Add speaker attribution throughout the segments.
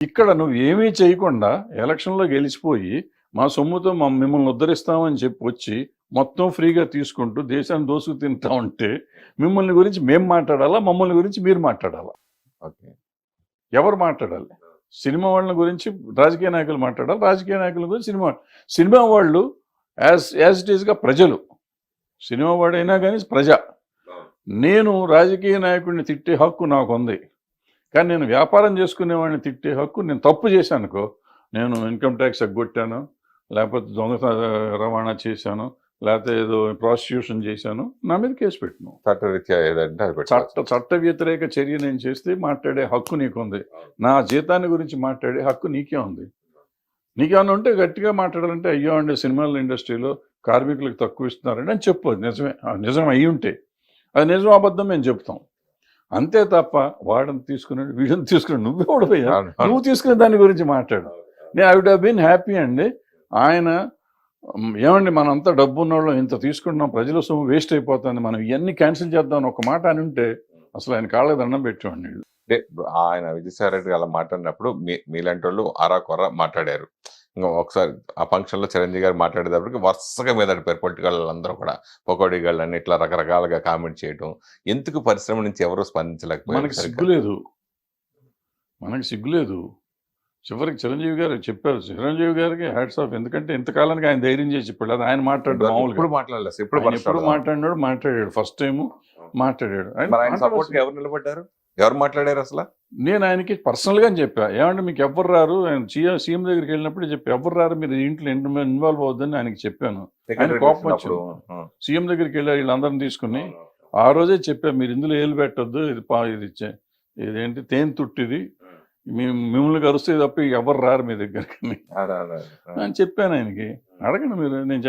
Speaker 1: ఇక్కడ నువ్వు ఏమీ చేయకుండా ఎలక్షన్‌లో గెలిచిపోయి, మా సొమ్ముతో మిమ్మల్ని ఉద్ధరిస్తామని చెప్పి వచ్చి, మొత్తం ఫ్రీగా తీసుకుంటూ దేశాన్ని దోసుకు తింటా ఉంటే, మిమ్మల్ని గురించి మేము మాట్లాడాలా? మమ్మల్ని గురించి మీరు మాట్లాడాలా?
Speaker 2: ఓకే.
Speaker 1: ఎవరు మాట్లాడాలి? సినిమా వాళ్ళ గురించి రాజకీయ నాయకులు మాట్లాడాలి. రాజకీయ నాయకుల గురించి సినిమా వాళ్ళు యాజ్ ఇట్ ఈస్‌గా ప్రజలు. సినిమా వాడైనా గానీ ప్రజ. నేను రాజకీయ నాయకుడిని తిట్టే హక్కు నాకుంది. కానీ నేను వ్యాపారం చేసుకునేవాడిని తిట్టే హక్కు, నేను తప్పు చేశానుకో, నేను ఇన్కమ్ ట్యాక్స్ ఎగ్గొట్టాను, లేకపోతే రవాణా చేశాను, లేకపోతే ఏదో ప్రాసిక్యూషన్ చేశాను, నా మీద కేసు పెట్టను.
Speaker 2: చట్టరీత్యా ఏదంటే అది పెట్టాలి.
Speaker 1: చట్ట వ్యతిరేక చర్య నేను చేస్తే మాట్లాడే హక్కు నీకుంది. నా జీతాన్ని గురించి మాట్లాడే హక్కు నీకే ఉంది. నీకేమన్నా ఉంటే గట్టిగా మాట్లాడాలంటే, అయ్యో అండి సినిమాల ఇండస్ట్రీలో కార్మికులకు తక్కువ ఇస్తున్నారండి అని చెప్పు. నిజమే, నిజం అయ్యి ఉంటే అది నిజం అబద్ధం మేము చెప్తాం. అంతే తప్ప వాడిని తీసుకున్నాడు వీడిని తీసుకున్నాడు నువ్వే ఓడిపోయా, నువ్వు తీసుకునే దాని గురించి మాట్లాడు. నేను I would have been happy అండి. ఆయన ఏమండి మనంతా డబ్బు ఉన్నవాళ్ళం ఇంత తీసుకుంటున్నాం, ప్రజల సొమ్ము వేస్ట్ అయిపోతుంది, మనం ఇవన్నీ క్యాన్సిల్ చేద్దాం అని ఒక మాట అని ఉంటే అసలు ఆయన కాళ్ళకి దండం పెట్టేవాడిని.
Speaker 2: అంటే ఆయన విజయసాయి రెడ్డి అలా మాట్లాడినప్పుడు మీలాంటి వాళ్ళు అరా కొర మాట్లాడారు. ఇంకా ఒకసారి ఆ ఫంక్షన్ లో చిరంజీవి గారు మాట్లాడేటప్పటికి వరుసగా మీద పడిపోయారు పొలిటికల్ అందరూ కూడా, పొకోడి గాళ్ళు అని ఇట్లా రకరకాలుగా కామెంట్ చేయడం. ఎందుకు పరిశ్రమ నుంచి ఎవరు స్పందించలేకపోయారు?
Speaker 1: మనకి సిగ్గులేదు. చివరికి చిరంజీవి గారు చెప్పారు, చిరంజీవి గారికి హ్యాట్స్ ఆఫ్. ఎందుకంటే ఇంతకాలానికి ఆయన ధైర్యం చేసి చెప్పాడు. అది ఆయన మాట్లాడు మామూలుగా
Speaker 2: మాట్లాడలేదు,
Speaker 1: ఎప్పుడు మాట్లాడాడు. ఫస్ట్ టైం మాట్లాడాడు.
Speaker 2: ఎవరు నిలబడ్డారు, ఎవరు మాట్లాడారు అసలు?
Speaker 1: నేను ఆయనకి పర్సనల్గా చెప్పా, ఏమంటే మీకు ఎవరు రారు, ఆయన సీఎం దగ్గరికి వెళ్ళినప్పుడు చెప్పి ఎవరు రారు మీరు ఇంట్లో ఇన్వాల్వ్ అవుద్దని ఆయనకి చెప్పాను. ఆయన కోపం వచ్చింది. సీఎం దగ్గరికి వెళ్ళారు వీళ్ళందరిని తీసుకుని. ఆ రోజే చెప్పా, మీరు ఇందులో ఏలు పెట్టొద్దు, ఇదేంటి తేనె తుట్టిది, మిమ్మల్ని కరుస్తే తప్ప ఎవరు రారు మీ దగ్గరికి అని చెప్పాను ఆయనకి. అడగండి మీరు, నేను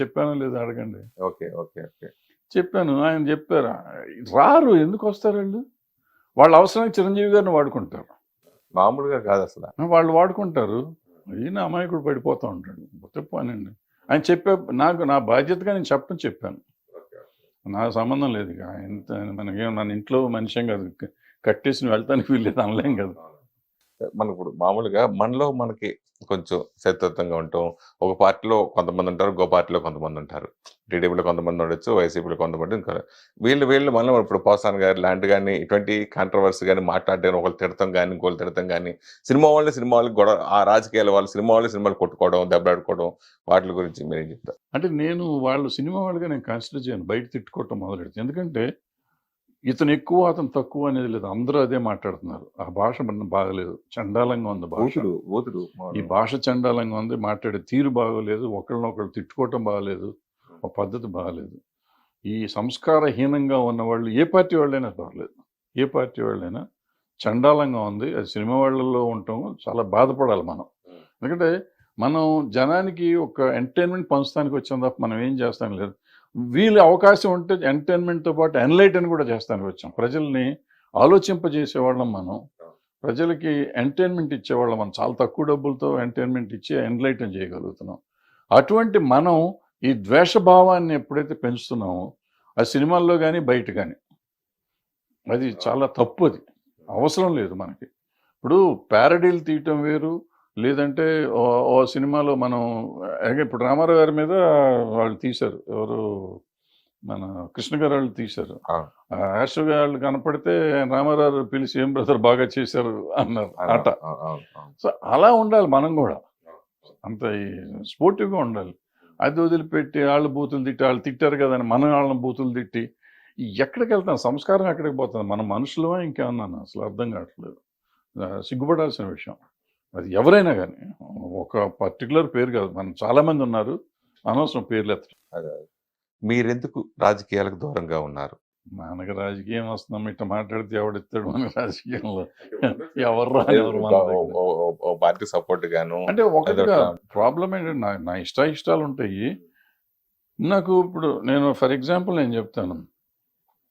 Speaker 1: చెప్పానో లేదు అడగండి.
Speaker 2: ఓకే ఓకే ఓకే
Speaker 1: చెప్పాను. ఆయన చెప్పారు రారు, ఎందుకు వస్తారు వాళ్ళు, వాళ్ళ అవసరానికి చిరంజీవి గారిని వాడుకుంటారు,
Speaker 2: మామూలుగా కాదు అసలు
Speaker 1: వాళ్ళు వాడుకుంటారు. ఈయన అమాయకుడు పడిపోతూ ఉంటాడు. చెప్పానండి ఆయన నాకు నా బాధ్యతగా నేను చెప్పాను. నాకు సంబంధం లేదు ఇక ఎంత మనకేం, నన్ను ఇంట్లో మనిషిం కాదు, కట్టేసి వెళ్తానికి వీల్లేదు అనలేం కదా.
Speaker 2: మనకు ఇప్పుడు మామూలుగా మనకి కొంచెం శత్రుత్వంగా ఉంటాం. ఒక పార్టీలో కొంతమంది ఉంటారు, ఇంకో పార్టీలో కొంతమంది ఉంటారు. టీడీపీలో కొంతమంది ఉండొచ్చు, వైసీపీలో కొంతమంది ఇంకా వీళ్ళు మనం ఇప్పుడు పోసాన్ గారు లాంటి కానీ ఇటువంటి కాంట్రవర్సీ కానీ మాట్లాడడం, ఒకళ్ళు తిడతాం కానీ ఇంకోళ్ళు తిడతాం కానీ, సినిమా వాళ్ళకి గొడవ, ఆ రాజకీయాల వాళ్ళు సినిమాలు కొట్టుకోవడం, దెబ్బలాడుకోవడం, వాటి గురించి మీరేం చెప్తారు?
Speaker 1: అంటే నేను వాళ్ళు సినిమా వాళ్ళుగా నేను కన్సిడర్ చేయను, బయట తిట్టుకోవటం మొదలెడుతుంది. ఎందుకంటే ఇతను ఎక్కువ అతను తక్కువ అనేది లేదు, అందరూ అదే మాట్లాడుతున్నారు. ఆ భాష మన బాగలేదు, చండాలంగా ఉంది భాష. ఈ భాష చండాలంగా ఉంది, మాట్లాడే తీరు బాగోలేదు, ఒకళ్ళనొకళ్ళు తిట్టుకోవటం బాగలేదు, ఒక పద్ధతి బాగలేదు. ఈ సంస్కారహీనంగా ఉన్న వాళ్ళు ఏ పార్టీ వాళ్ళైనా పర్లేదు, ఏ పార్టీ వాళ్ళైనా చండాలంగా ఉంది. అది సినిమా వాళ్ళల్లో ఉండటం చాలా బాధపడాలి మనం. ఎందుకంటే మనం జనానికి ఒక ఎంటర్టైన్మెంట్ పంచడానికి వచ్చాం తప్ప మనం ఏం చేస్తాం లేదు. వీళ్ళు అవకాశం ఉంటే ఎంటర్టైన్మెంట్తో పాటు ఎన్లైటన్ కూడా చేస్తానికి వచ్చాం. ప్రజల్ని ఆలోచింపజేసేవాళ్ళం మనం, ప్రజలకి ఎంటర్టైన్మెంట్ ఇచ్చేవాళ్ళం మనం. చాలా తక్కువ డబ్బులతో ఎంటర్టైన్మెంట్ ఇచ్చి ఎన్లైటన్ చేయగలుగుతున్నాం. అటువంటి మనం ఈ ద్వేషభావాన్ని ఎప్పుడైతే పెంచుతున్నామో, ఆ సినిమాల్లో కానీ బయట కానీ, అది చాలా తప్పు. అది అవసరం లేదు మనకి. ఇప్పుడు ప్యారడీలు తీయటం వేరు, లేదంటే ఓ సినిమాలో మనం ఇప్పుడు రామారావు గారి మీద వాళ్ళు తీశారు, ఎవరు మన కృష్ణ గారు వాళ్ళు తీశారు. యాస్టర్ వాళ్ళు కనపడితే రామారావు పిలిచి ఏం బ్రదర్ బాగా చేశారు అన్నారు ఆట. సో అలా ఉండాలి మనం కూడా, అంత స్పోర్టివ్గా ఉండాలి. అది వదిలిపెట్టి వాళ్ళు బూతులు తిట్టి, వాళ్ళు తిట్టారు కదా అని మనం వాళ్ళని బూతులు తిట్టి ఎక్కడికి వెళ్తాం? సంస్కారం ఎక్కడికి పోతుంది? మన మనుషులమా ఇంకేమన్నా? అసలు అర్థం కావట్లేదు. సిగ్గుపడాల్సిన విషయం అది. ఎవరైనా కానీ, ఒక పర్టికులర్ పేరు కాదు, మనం చాలామంది ఉన్నారు, అనవసరం పేర్లు ఎత్తడం.
Speaker 2: మీరెందుకు రాజకీయాలకు దూరంగా ఉన్నారు?
Speaker 1: మనకు రాజకీయం వస్తున్నాం, ఇట్లా మాట్లాడితే ఎవడిస్తాడు మన రాజకీయంలో? ఎవరు
Speaker 2: పార్టీ సపోర్ట్ గాను
Speaker 1: అంటే ఒకటిగా ప్రాబ్లం ఏంటంటే నా ఇష్టాలు ఉంటాయి నాకు. ఇప్పుడు నేను ఫర్ ఎగ్జాంపుల్ నేను చెప్తాను,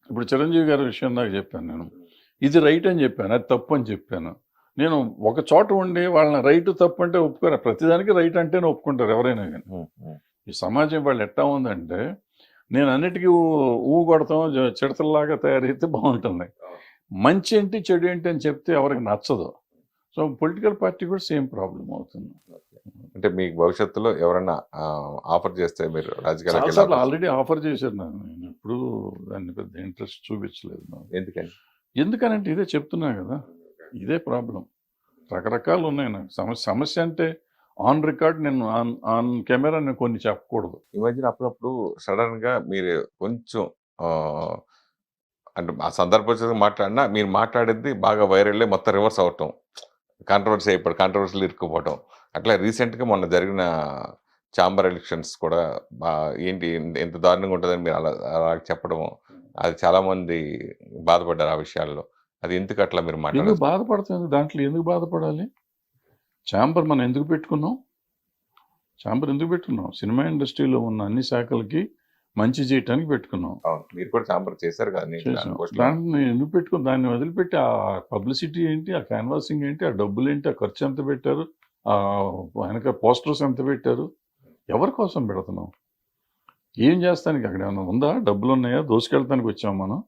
Speaker 1: ఇప్పుడు చిరంజీవి గారి విషయం నాకు చెప్పాను, నేను ఇది రైట్ అని చెప్పాను, అది తప్పు అని చెప్పాను. నేను ఒక చోట ఉండి వాళ్ళని రైట్ తప్పు అంటే ఒప్పుకోరు, ప్రతిదానికి రైట్ అంటేనే ఒప్పుకుంటారు ఎవరైనా కానీ. ఈ సమాజం వాళ్ళు ఎట్టా ఉందంటే, నేను అన్నిటికీ కొడతాం, చిడతల్లాగా తయారైతే బాగుంటుంది. మంచి ఏంటి చెడు ఏంటి అని చెప్తే ఎవరికి నచ్చదు. సో పొలిటికల్ పార్టీ కూడా సేమ్ ప్రాబ్లం అవుతుంది.
Speaker 2: అంటే మీకు భవిష్యత్తులో ఎవరన్నా ఆఫర్ చేస్తే మీరు రాజకీయాలకు వెళ్ళే
Speaker 1: చాలాసార్లు
Speaker 2: అవకాశం-
Speaker 1: ఆల్రెడీ ఆఫర్ చేశారు నాకు, నేను ఎప్పుడు దాన్ని పెద్ద ఇంట్రెస్ట్ చూపించలేదు నాకు.
Speaker 2: ఎందుకని
Speaker 1: ఎందుకనంటే ఇదే చెప్తున్నా కదా, ఇదే ప్రాబ్లం. రకరకాలు ఉన్నాయి నాకు. సమస్య అంటే ఆన్ రికార్డ్ నేను ఆన్ కెమెరా నేను కొన్ని చెప్పకూడదు.
Speaker 2: ఈ మధ్యన అప్పుడప్పుడు సడన్ గా మీరు కొంచెం ఆ, అంటే ఆ సందర్భోచితంగా మాట్లాడినా మీరు మాట్లాడేది బాగా వైరల్ మొత్తం రివర్స్ అవటం, కాంట్రవర్సీ అయిపోవడం, కాంట్రవర్సీలు ఇరుక్కుపోవటం. అట్లా రీసెంట్గా మొన్న జరిగిన ఛాంబర్ ఎలక్షన్స్ కూడా ఏంటి ఎంత దారుణంగా ఉంటుందని మీరు అలా చెప్పడం, అది చాలా మంది బాధపడ్డారు ఆ విషయాల్లో. అది ఎందుకు అట్లా మీరు
Speaker 1: ఎందుకు
Speaker 2: మాట్లాడారు?
Speaker 1: బాధపడుతుంది? దాంట్లో ఎందుకు బాధపడాలి? ఛాంబర్ మనం ఎందుకు పెట్టుకున్నాం? ఛాంబర్ ఎందుకు పెట్టుకున్నాం? సినిమా ఇండస్ట్రీలో ఉన్న అన్ని శాఖలకి మంచి చేయటానికి పెట్టుకున్నాం.
Speaker 2: అవును, మీరు కూడా ఛాంబర్ చేశారు కదా నీకు
Speaker 1: చేసాం.
Speaker 2: దాని పోస్టులో.
Speaker 1: దాన్ని ఎందుకు పెట్టుకుని దాన్ని వదిలిపెట్టి ఆ పబ్లిసిటీ ఏంటి, ఆ క్యాన్వాసింగ్ ఏంటి, ఆ డబ్బులు ఏంటి, ఆ ఖర్చు ఎంత పెట్టారు, ఆ వెనక పోస్టర్స్ ఎంత పెట్టారు, ఎవరి కోసం పెడుతున్నాం? ఏం చేస్తానికి అక్కడ ఏమైనా ఉందా? డబ్బులు ఉన్నాయా? దోసుకెళ్తానికి వచ్చాం మనం?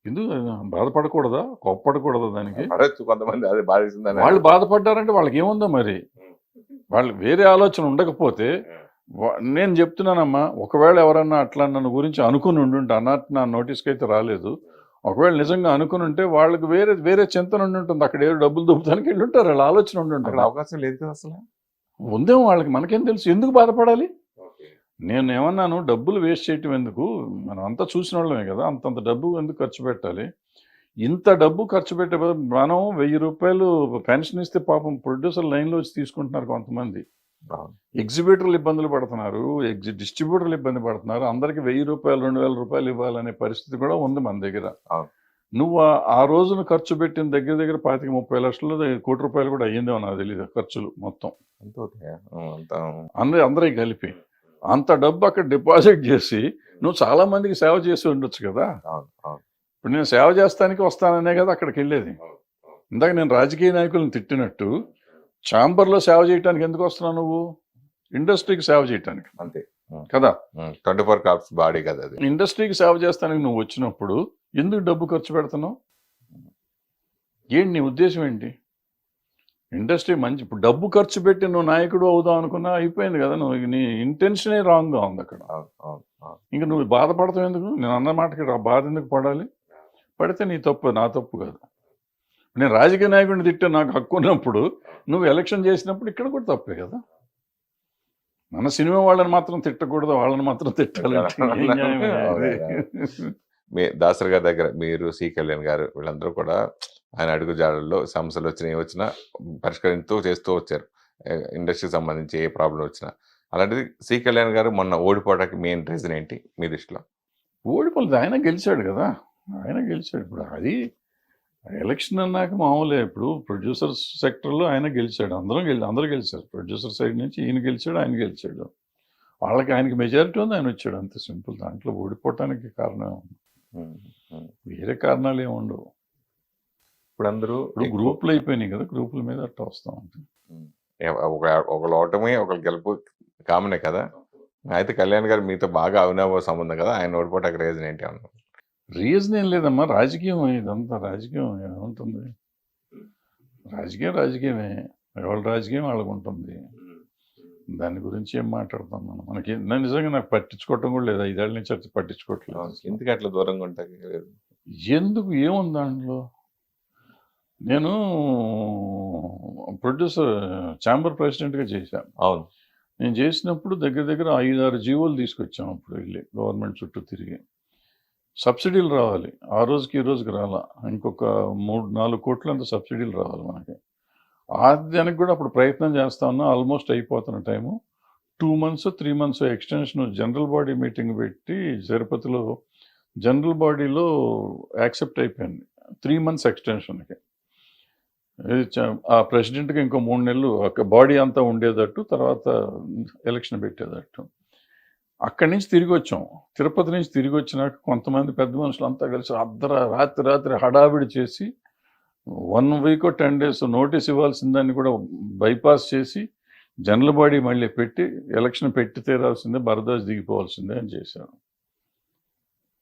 Speaker 1: ఎందుకు బాధపడకూడదా? కోప్పడకూడదా దానికి?
Speaker 2: పడచ్చు కొంతమంది, అది బాధిస్తుందని.
Speaker 1: వాళ్ళు బాధపడ్డారంటే వాళ్ళకి ఏముందో మరి. వాళ్ళు వేరే ఆలోచన ఉండకపోతే నేను చెప్తున్నానమ్మా, ఒకవేళ ఎవరన్నా అట్లా నన్ను గురించి అనుకుని ఉండుంటే, అన్నట్టు నా నోటీస్కి అయితే రాలేదు, ఒకవేళ నిజంగా అనుకుని ఉంటే వాళ్ళకి వేరే చింతన ఉండి ఉంటుంది. అక్కడ ఏదో డబ్బులు దొబ్బుతానికి వెళ్ళి ఉంటారు, వాళ్ళ ఆలోచన ఉండి
Speaker 2: అక్కడ
Speaker 1: ఉంటుంది.
Speaker 2: అవకాశం లేదు కదా అసలు.
Speaker 1: ఉందేమో వాళ్ళకి, మనకేం తెలుసు? ఎందుకు బాధపడాలి? నేను ఏమన్నాను, డబ్బులు వేస్ట్ చేయటం ఎందుకు? మనం అంతా చూసిన వాళ్ళమే కదా, అంతంత డబ్బు ఎందుకు ఖర్చు పెట్టాలి? ఇంత డబ్బు ఖర్చు పెట్టే బదులు మనం 1000 రూపాయలు పెన్షన్ ఇస్తే పాపం ప్రొడ్యూసర్ లైన్లో వచ్చి తీసుకుంటున్నారు కొంతమంది.
Speaker 2: అవును.
Speaker 1: ఎగ్జిబిటర్లు ఇబ్బందులు పడుతున్నారు, డిస్ట్రిబ్యూటర్లు ఇబ్బంది పడుతున్నారు. అందరికి 1000 రూపాయలు 2000 రూపాయలు ఇవ్వాలనే పరిస్థితి కూడా ఉంది మన దగ్గర.
Speaker 2: అవును.
Speaker 1: నువ్వు ఆ రోజున ఖర్చు పెట్టిన దగ్గర 25-30 లక్షలు, 1 కోటి రూపాయలు కూడా అయ్యిందేమో నాకు తెలియదు ఖర్చులు మొత్తం
Speaker 2: అంతే అవుతాయా? అంత
Speaker 1: అందరికి కలిపి. అంత డబ్బు అక్కడ డిపాజిట్ చేసి నువ్వు చాలా మందికి సేవ చేసి ఉండొచ్చు కదా.
Speaker 2: అవును, అవును.
Speaker 1: ఇప్పుడు నేను సేవ చేస్తానికి వస్తాననే కదా అక్కడికి వెళ్ళేది. ఇందాక నేను రాజకీయ నాయకులను తిట్టినట్టు ఛాంబర్లో సేవ చేయడానికి ఎందుకు వస్తున్నావు నువ్వు? ఇండస్ట్రీకి సేవ చేయటానికి
Speaker 2: అంతే
Speaker 1: కదా.
Speaker 2: 24 క్రాప్స్ బాడీ కదా అది.
Speaker 1: ఇండస్ట్రీకి సేవ చేస్తానికి నువ్వు వచ్చినప్పుడు ఎందుకు డబ్బు ఖర్చు పెడుతున్నావు? ఏంటి నీ ఉద్దేశం ఏంటి? ఇండస్ట్రీ మంచి, ఇప్పుడు డబ్బు ఖర్చు పెట్టి నువ్వు నాయకుడు అవుదాం అనుకున్నా అయిపోయింది కదా. నువ్వు నీ ఇంటెన్షనే రాంగ్గా ఉంది అక్కడ.
Speaker 2: అవును, అవును, అవును.
Speaker 1: ఇంకా నువ్వు బాధపడతావు ఎందుకు? నేను అన్న మాటకి ఆ బాధ ఎందుకు పడాలి? పడితే నీ తప్పు, నా తప్పు కాదు. నేను రాజకీయ నాయకుడిని తిట్టే నాకు హక్కు ఉన్నప్పుడు నువ్వు ఎలక్షన్ చేసినప్పుడు ఇక్కడ కూడా తప్పే కదా. మన సినిమా వాళ్ళని మాత్రం తిట్టకూడదు, వాళ్ళని మాత్రం తిట్టాలంటే ఏం న్యాయమే అది?
Speaker 2: దాసరి గారి దగ్గర మీరు, సి కళ్యాణ్ గారు, వీళ్ళందరూ కూడా ఆయన అడుగు జాడల్లో సమస్యలు వచ్చినా ఏమొచ్చినా పరిష్కరిస్తూ చేస్తూ వచ్చారు. ఇండస్ట్రీకి సంబంధించి ఏ ప్రాబ్లం వచ్చినా. అలాంటిది సి కళ్యాణ్ గారు మొన్న ఓడిపోవడానికి మెయిన్ రీజన్ ఏంటి మీ దృష్టిలో?
Speaker 1: ఓడిపోలేదు, ఆయన గెలిచాడు కదా. ఆయన గెలిచాడు. ఇప్పుడు అది ఎలక్షన్ అన్నాక మామూలే. ఇప్పుడు ప్రొడ్యూసర్స్ సెక్టర్లో ఆయన గెలిచాడు, అందరూ గెలిచారు. ప్రొడ్యూసర్ సైడ్ నుంచి ఈయన గెలిచాడు, ఆయన గెలిచాడు. వాళ్ళకి ఆయనకి మెజారిటీ ఉంది, ఆయన వచ్చాడు, అంత సింపుల్. దాంట్లో ఓడిపోవటానికి కారణం వేరే కారణాలు ఏమి ఉండవు.
Speaker 2: ఇప్పుడు అందరూ
Speaker 1: ఇప్పుడు గ్రూపులు అయిపోయినాయి కదా, గ్రూపుల మీద అట్లా వస్తాం అంటే.
Speaker 2: ఒకళ్ళు ఓటమి ఒకళ్ళు గెలుపు కామనే కదా. అయితే కళ్యాణ్ గారు మీతో బాగా అవినాభావ సంబంధం కదా, ఆయన ఓడిపోవటానికి రీజన్ ఏంటి అన్నారు?
Speaker 1: రీజన్ ఏం లేదమ్మా, రాజకీయం. ఇదంతా రాజకీయం ఏముంటుంది? రాజకీయమే, ఎవరి రాజకీయం వాళ్ళకు ఉంటుంది. దాని గురించి ఏం మాట్లాడతాం మనం? మనకి నిజంగా నాకు పట్టించుకోవటం కూడా లేదు, 5 ఏళ్ళ నుంచి అట్లా పట్టించుకోవట్లేదు.
Speaker 2: ఎందుకు అట్లా దూరంగా ఉంటాయి?
Speaker 1: ఎందుకు, ఏముంది దాంట్లో? నేను ప్రొడ్యూసర్ ఛాంబర్ ప్రెసిడెంట్గా చేశాను.
Speaker 2: అవును.
Speaker 1: నేను చేసినప్పుడు దగ్గర 5-6 జీవోలు తీసుకొచ్చాం. అప్పుడు వెళ్ళి గవర్నమెంట్ చుట్టూ తిరిగి సబ్సిడీలు రావాలి. ఆ రోజుకి ఈ రోజుకి రాలా, ఇంకొక 3-4 కోట్ల అంత సబ్సిడీలు రావాలి మనకి. దానికి కూడా అప్పుడు ప్రయత్నం చేస్తా ఉన్నా. ఆల్మోస్ట్ అయిపోతున్న time. 2 months 3 months extension general body meeting పెట్టి తిరుపతిలో జనరల్ బాడీలో యాక్సెప్ట్ అయిపోయింది 3 months ఎక్స్టెన్షన్కి. ఆ ప్రెసిడెంట్కి ఇంకో 3 నెలలు బాడీ అంతా ఉండేటట్టు, తర్వాత ఎలక్షన్ పెట్టేటట్టు. అక్కడి నుంచి తిరిగి వచ్చాం. తిరుపతి నుంచి తిరిగి వచ్చినాక కొంతమంది పెద్ద మనుషులు అంతా కలిసి రాత్రి హడావిడి చేసి 1 week or 10 days నోటీస్ ఇవ్వాల్సిందాన్ని కూడా బైపాస్ చేసి జనరల్ బాడీ మళ్ళీ పెట్టి ఎలక్షన్ పెట్టి తీరాల్సిందే, బరదాస్ దిగిపోవాల్సిందే అని చేశారు.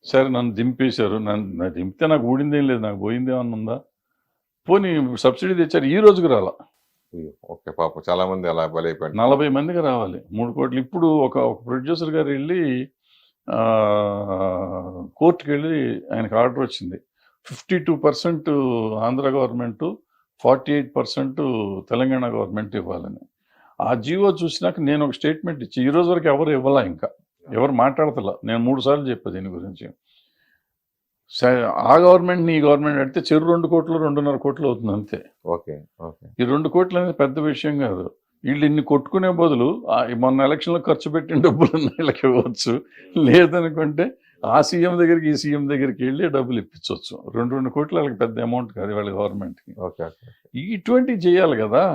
Speaker 1: సరే, నన్ను దింపేశారు. నన్ను దింపితే నాకు ఊడిందేం లేదు, నాకు పోయిందేమన్నా ఉందా? పోనీ సబ్సిడీ తెచ్చారు, ఈ రోజుకి రాలా.
Speaker 2: ఓకే, పాపం చాలా మంది అలా బలైపోయారు.
Speaker 1: 40 మందికి రావాలి 3 కోట్లు. ఇప్పుడు ఒక ప్రొడ్యూసర్ గారు వెళ్ళి కోర్టుకి వెళ్ళి ఆయనకు ఆర్డర్ వచ్చింది, 52% ఆంధ్ర గవర్నమెంట్, 48% తెలంగాణ గవర్నమెంట్ ఇవ్వాలని. ఆ జీవో చూసినాక నేను ఒక స్టేట్మెంట్ ఇచ్చి, ఈ రోజు వరకు ఎవరు ఇవ్వాలా, ఇంకా ఎవరు మాట్లాడతలా. నేను 3 సార్లు చెప్పా దీని గురించి. ఆ గవర్నమెంట్ ఈ గవర్నమెంట్ అంటే చెరు 2 కోట్లు 2.5 కోట్లు అవుతుంది అంతే.
Speaker 2: Okay okay.
Speaker 1: ఈ 2 కోట్లు అనేది పెద్ద విషయం కాదు. వీళ్ళు ఇన్ని కొట్టుకునే బదులు మొన్న ఎలక్షన్లో ఖర్చు పెట్టిన డబ్బులు వీళ్ళకి ఇవ్వచ్చు, లేదనుకుంటే ఆ సీఎం దగ్గరికి ఈ సీఎం దగ్గరికి వెళ్ళి డబ్బులు ఇప్పించవచ్చు. 2 కోట్లు వాళ్ళకి పెద్ద అమౌంట్ కాదు వాళ్ళ గవర్నమెంట్కి.
Speaker 2: ఓకే.
Speaker 1: ఇటువంటివి చేయాలి కదా.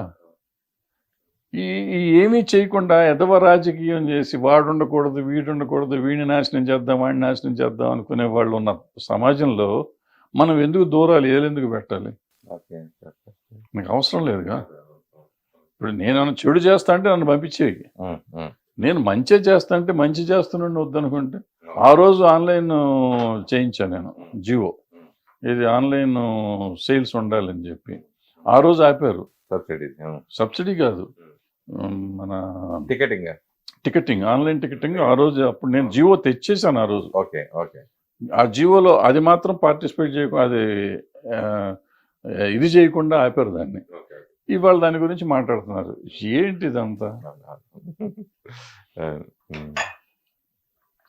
Speaker 1: ఏమీ చేయకుండా ఎదవ రాజకీయం చేసి వాడు ఉండకూడదు వీడు ఉండకూడదు, వీడిని నాశనం చేద్దాం వాడిని నాశనం చేద్దాం అనుకునే వాళ్ళు ఉన్న సమాజంలో మనం ఎందుకు దూరాలు ఏలెందుకు పెట్టాలి? నాకు అవసరం లేదుగా. ఇప్పుడు నేను చెడు చేస్తా అంటే నన్ను పంపించేయి, నేను మంచి చేస్తా అంటే మంచి చేస్తున్నాను వద్దనుకుంటే. ఆ రోజు ఆన్లైన్ చేయించాను నేను జియో, ఇది ఆన్లైన్ సేల్స్ ఉండాలని చెప్పి. ఆ రోజు ఆపారు. సబ్సిడీ కాదు, మన టికెటింగ్, ఆన్లైన్ టికెటింగ్. ఆ రోజు అప్పుడు నేను జియో తెచ్చేసాను ఆ రోజు.
Speaker 2: Okay okay.
Speaker 1: ఆ జియోలో అది మాత్రం పార్టిసిపేట్ చేయకుండా, అది ఇది చేయకుండా ఆపారు దాన్ని. ఇవాళ దాని గురించి మాట్లాడుతున్నారు. ఏంటి ఇదంతా?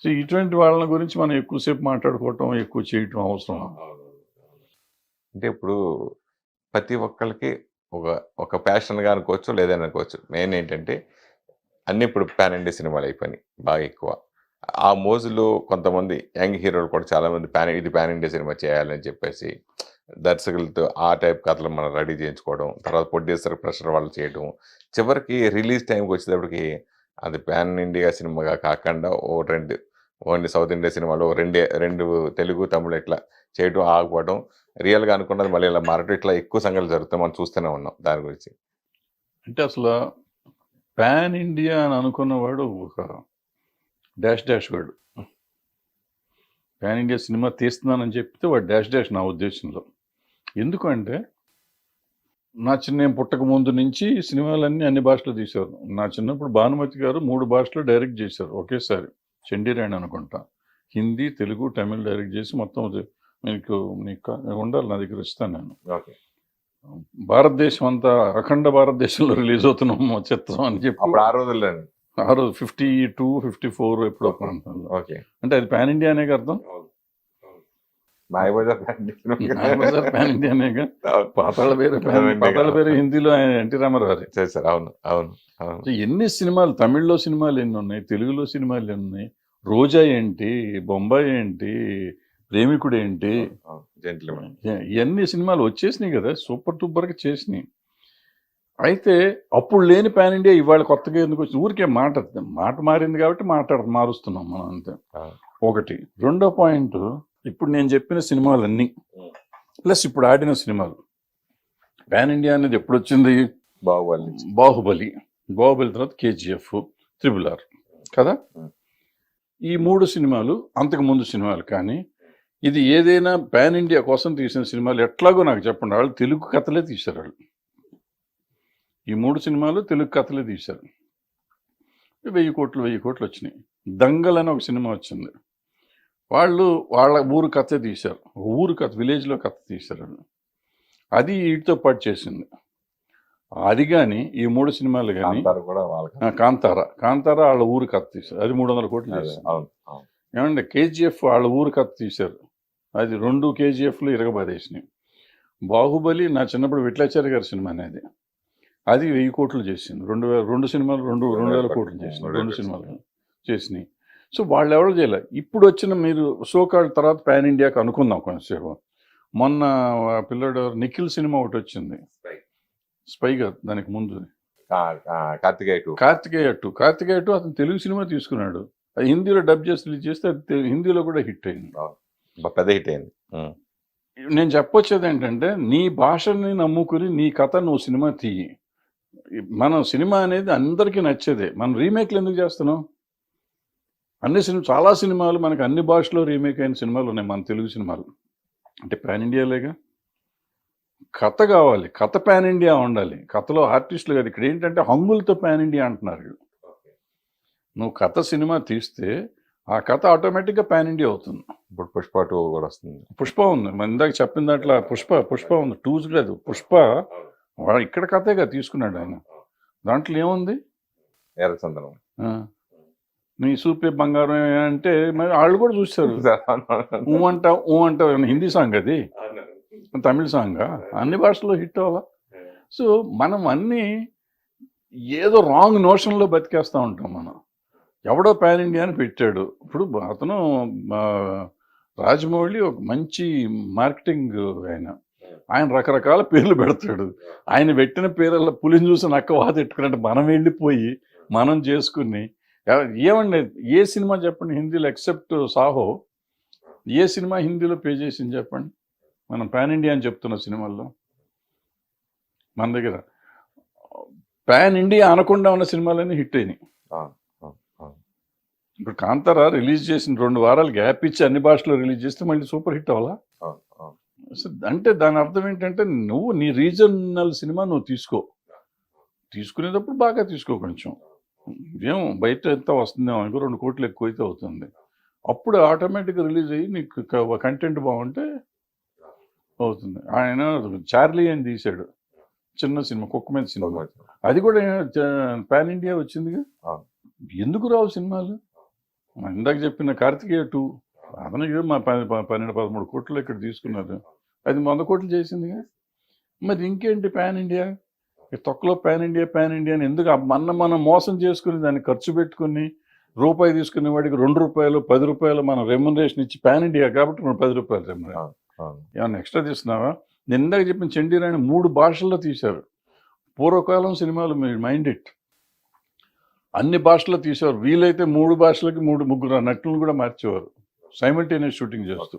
Speaker 1: సో ఇటువంటి వాళ్ళ గురించి మనం ఎక్కువసేపు మాట్లాడుకోవటం, ఎక్కువ చేయటం అవసరం.
Speaker 2: అంటే ఇప్పుడు ప్రతి ఒక్కరికి ఒక ప్యాషన్గా అనుకోవచ్చు, లేదని అనుకోవచ్చు. మెయిన్ ఏంటంటే అన్నీ ఇప్పుడు పాన్ ఇండియా సినిమాలు అయిపోయినాయి బాగా ఎక్కువ. ఆ మోజులో కొంతమంది యంగ్ హీరోలు కూడా చాలామంది ఇది పాన్ ఇండియా సినిమా చేయాలని చెప్పేసి దర్శకులతో ఆ టైప్ కథలు మనం రెడీ చేయించుకోవడం, తర్వాత ప్రొడ్యూసర్ ప్రెషర్ వాళ్ళు చేయడం, చివరికి రిలీజ్ టైంకి వచ్చేటప్పటికి అది పాన్ ఇండియా సినిమాగా కాకుండా ఓన్లీ సౌత్ ఇండియా సినిమాలో రెండు తెలుగు తమిళ ఇట్లా చేయడం ఆగిపోవడం, రియల్గా అనుకున్నది మళ్ళీ ఇలా మారటం, ఇట్లా ఎక్కువ సంఘటనలు జరుగుతాయి. మనం చూస్తూనే ఉన్నాం దాని గురించి.
Speaker 1: అంటే అసలు పాన్ ఇండియా అని అనుకున్నవాడు ఒక డాష్ వాడు. పాన్ ఇండియా సినిమా తీస్తున్నానని చెప్తే వాడు డాష్ నా ఉద్దేశంలో. ఎందుకంటే నేను పుట్టక ముందు నుంచి సినిమాలన్నీ అన్ని భాషలో తీశారు. నా చిన్నప్పుడు భానుమతి గారు 3 భాషలో డైరెక్ట్ చేశారు ఒకేసారి. చండీరాణి అనుకుంటా, హిందీ, తెలుగు, తమిళ్ డైరెక్ట్ చేసి మొత్తం నీకు ఉండాలి, నా దగ్గర ఇస్తాను నేను. భారతదేశం అంతా, అఖండ భారతదేశంలో రిలీజ్ అవుతున్నాం చిత్రం అని చెప్పి ఆ రోజు 52, 54 ఎప్పుడో ప్రాంతంలో. అంటే అది పాన్ ఇండియా అనే అర్థం. Pan India అనేగా. పాతాళ పేరు హిందీలో ఎన్టీ రామారావు
Speaker 2: చేశారు. అవును అవును.
Speaker 1: ఎన్ని సినిమాలు, తమిళ్లో సినిమాలు ఎన్ని ఉన్నాయి, తెలుగులో సినిమాలు ఎన్ని ఉన్నాయి, రోజా ఏంటి, బొంబాయి ఏంటి, ప్రేమికుడు ఏంటి, ఇవన్నీ సినిమాలు వచ్చేసినాయి కదా, సూపర్ డూపర్గా చేసినాయి. అయితే అప్పుడు లేని పాన్ ఇండియా ఇవాళ కొత్తగా ఎందుకు వచ్చింది? ఊరికే మాట మారింది కాబట్టి మారుస్తున్నాం మనం అంతే. ఒకటి. రెండో పాయింట్, ఇప్పుడు నేను చెప్పిన సినిమాలన్నీ ప్లస్ ఇప్పుడు ఆడిన సినిమాలు, పాన్ ఇండియా అనేది ఎప్పుడు వచ్చింది? బాహుబలి తర్వాత KGF, RRR కదా. ఈ 3 సినిమాలు అంతకు ముందు సినిమాలు. కానీ ఇది ఏదైనా పాన్ ఇండియా కోసం తీసిన సినిమాలు ఎట్లాగో నాకు చెప్పండి. వాళ్ళు తెలుగు కథలే తీశారు. వాళ్ళు ఈ 3 సినిమాలు తెలుగు కథలే తీశారు. 1000 కోట్లు వచ్చినాయి. దంగల్ అని ఒక సినిమా వచ్చింది, వాళ్ళు వాళ్ళ ఊరు కథే తీశారు. ఊరు కథ, విలేజ్లో కథ తీశారు. అది వీటితో పాటు చేసింది. అది కానీ ఈ 3 సినిమాలు కానీ, కాంతారా వాళ్ళ ఊరు కథ తీశారు, అది 300 కోట్లు చేసింది. ఏమంటే KGF వాళ్ళ ఊరు కథ తీశారు, అది 2 KGFలు ఇరగబాదేసినాయి. బాహుబలి నా చిన్నప్పుడు విట్లాచారి గారి సినిమా అనేది, అది 1000 కోట్లు చేసింది. 2 సినిమాలు 2,000 కోట్లు చేసింది, 2 సినిమాలు చేసినాయి. సో వాళ్ళు ఎవరు చేయలే. ఇప్పుడు వచ్చిన మీరు సోకాల్ తర్వాత పాన్ ఇండియాకి అనుకుందాం కొంచెంసేపు. మొన్న పిల్లడు నిఖిల్ సినిమా ఒకటి వచ్చింది, స్పై కాదు, దానికి ముందు కార్తికేయ 2 అతను తెలుగు సినిమా తీసుకున్నాడు, అది హిందీలో డబ్ చేసి రిలీజ్ చేస్తే అది హిందీలో కూడా హిట్ అయింది,
Speaker 2: పెద్ద హిట్ అయింది.
Speaker 1: నేను చెప్పొచ్చేది ఏంటంటే, నీ భాషని నమ్ముకుని నీ కథ నువ్వు సినిమా తీయి. మనం సినిమా అనేది అందరికీ నచ్చేదే. మనం రీమేక్లు ఎందుకు చేస్తున్నాం? చాలా సినిమాలు మనకు అన్ని భాషలో రీమేక్ అయిన సినిమాలు ఉన్నాయి మన తెలుగు సినిమాలు. అంటే పాన్ ఇండియాలేగా. కథ కావాలి, కథ పాన్ ఇండియా ఉండాలి, కథలో ఆర్టిస్టులు కాదు. ఇక్కడ ఏంటంటే హంగులతో పాన్ ఇండియా అంటున్నారు వీళ్ళు. నువ్వు కథ సినిమా తీస్తే ఆ కథ ఆటోమేటిక్గా పాన్ ఇండియా అవుతుంది.
Speaker 2: ఇప్పుడు పుష్ప 2 కూడా వస్తుంది.
Speaker 1: పుష్ప ఉంది, మన ఇందాక చెప్పిన దాంట్లో పుష్ప ఉంది, టూస్ కాదు పుష్ప. వాడు ఇక్కడ కథేగా తీసుకున్నాడు ఆయన. దాంట్లో ఏముంది?
Speaker 2: ఎర్రచందనం.
Speaker 1: ఆ, నీ సూపే బంగారం అంటే మరి వాళ్ళు కూడా చూస్తారు. ఊ అంట హిందీ సాంగ్ అది, తమిళ సాంగ్, అన్ని భాషల్లో హిట్ అవ్వాలా. సో మనం అన్నీ ఏదో రాంగ్ నోషన్లో బతికేస్తూ ఉంటాం మనం. ఎవడో పాన్ ఇండియా అని పెట్టాడు. ఇప్పుడు అతను రాజమౌళి ఒక మంచి మార్కెటింగ్ ఆయన రకరకాల పేర్లు పెడతాడు. ఆయన పెట్టిన పేర్ల పులిని చూసి నక్క వాత ఎట్టుకున్నట్టు మనం వెళ్ళిపోయి మనం చేసుకుని ఏమండి ఏ సినిమా చెప్పండి హిందీలో ఎక్సెప్ట్ సాహో, ఏ సినిమా హిందీలో పే చేసింది చెప్పండి మనం పాన్ ఇండియా అని చెప్తున్న సినిమాల్లో? మన దగ్గర పాన్ ఇండియా అనకుండా ఉన్న సినిమాలన్నీ హిట్ అయినాయి. ఇప్పుడు కాంతారా రిలీజ్ చేసిన 2 వారాలు గ్యాప్ ఇచ్చి అన్ని భాషలో రిలీజ్ చేస్తే మళ్ళీ సూపర్ హిట్ అవ్వాలా? అంటే దాని అర్థం ఏంటంటే నువ్వు నీ రీజనల్ సినిమా నువ్వు తీసుకునేటప్పుడు బాగా తీసుకో. కొంచెం ఏం బయట ఎంత వస్తుందేమో అనుకో, 2 కోట్లు ఎక్కువ అయితే అవుతుంది. అప్పుడు ఆటోమేటిక్గా రిలీజ్ అయ్యి నీకు కంటెంట్ బాగుంటే అవుతుంది. ఆయన చార్లీ అని తీశాడు చిన్న సినిమా, కుక్క మీద సినిమా, అది కూడా పాన్ ఇండియా వచ్చిందిగా. ఎందుకు రావు సినిమాలు? ఇందాక చెప్పిన కార్తికేయ 2 అతనికి మా 12-13 కోట్లు ఇక్కడ తీసుకున్నారు, అది 100 కోట్లు చేసిందిగా. మరి ఇంకేంటి పాన్ ఇండియా? తొక్కలో పాన్ ఇండియా అని ఎందుకు? మనం మోసం చేసుకుని దాన్ని ఖర్చు పెట్టుకుని రూపాయి తీసుకునే వాడికి 2 రూపాయలు 10 రూపాయలు మనం రెమ్యునరేషన్ ఇచ్చి పాన్ ఇండియా కాబట్టి 10 రూపాయలు రెమ్యునరేషన్ ఏమన్నా ఎక్స్ట్రా తీస్తున్నావా? నేను ఇందాక చెప్పిన చండీరాణి 3 భాషల్లో తీశారు. పూర్వకాలం సినిమాలు మీరు మైండ్ ఇట్ అన్ని భాషల్లో తీసేవారు. వీలైతే 3 భాషలకి 3-3 నటులను కూడా మార్చేవారు, సైమల్టేనియస్ షూటింగ్ చేస్తూ.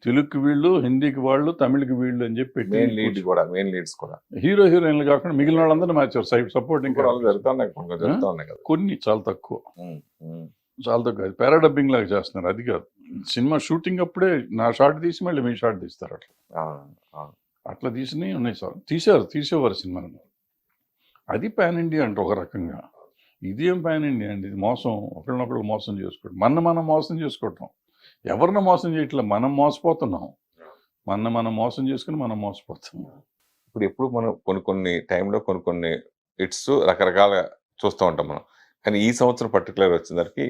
Speaker 1: తెలుగుకి వీళ్ళు, హిందీకి వాళ్ళు, తమిళకి వీళ్ళు అని చెప్పి హీరో హీరోయిన్లు కాకుండా మిగిలిన వాళ్ళందరూ మార్చారు సపోర్టింగ్. కొన్ని చాలా తక్కువ అది పారాడబ్బింగ్ లాగా చేస్తున్నారు. అది కాదు, సినిమా షూటింగ్ అప్పుడే నా షార్ట్ తీసి మళ్ళీ మీ షార్ట్ తీస్తారు. అట్లా తీసినవి ఉన్నాయి సార్, తీసేవారు సినిమాని. అది పాన్ ఇండియా అంటే ఒక రకంగా. ఇదేం పాన్ ఇండియా అండి? ఇది మోసం, ఒకరినొకరు మోసం చేసుకోవడం, మనం మోసం చేసుకోవటం. ఎవరిని మోసం చేయట్లే, మనం మోసపోతున్నాం. మనం మోసం చేసుకుని మనం మోసపోతున్నాం.
Speaker 2: ఇప్పుడు ఎప్పుడు మనం కొన్ని టైంలో కొన్ని హిట్స్ రకరకాలుగా చూస్తూ ఉంటాం మనం. కానీ ఈ సంవత్సరం పర్టికులర్ వచ్చిందరికి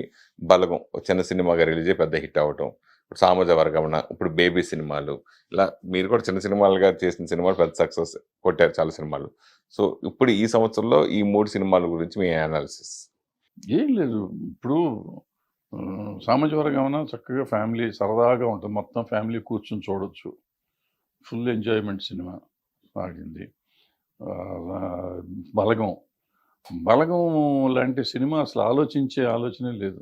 Speaker 2: బలగం చిన్న సినిమాగా రిలీజ్ అయ్యి పెద్ద హిట్ అవ్వటం, ఇప్పుడు సామాజ వర్గమన, ఇప్పుడు బేబీ సినిమాలు, ఇలా మీరు కూడా చిన్న సినిమాలుగా చేసిన సినిమాలు పెద్ద సక్సెస్ కొట్టారు చాలా సినిమాలు. సో ఇప్పుడు ఈ సంవత్సరంలో ఈ 3 సినిమాల గురించి మీ అనాలిసిస్?
Speaker 1: ఏం లేదు, ఇప్పుడు సామాజ వర్గమన చక్కగా ఫ్యామిలీ సరదాగా ఉంటుంది, మొత్తం ఫ్యామిలీ కూర్చొని చూడొచ్చు, ఫుల్ ఎంజాయ్మెంట్ సినిమా ఆడింది. బలగం లాంటి సినిమా అసలు ఆలోచనే లేదు.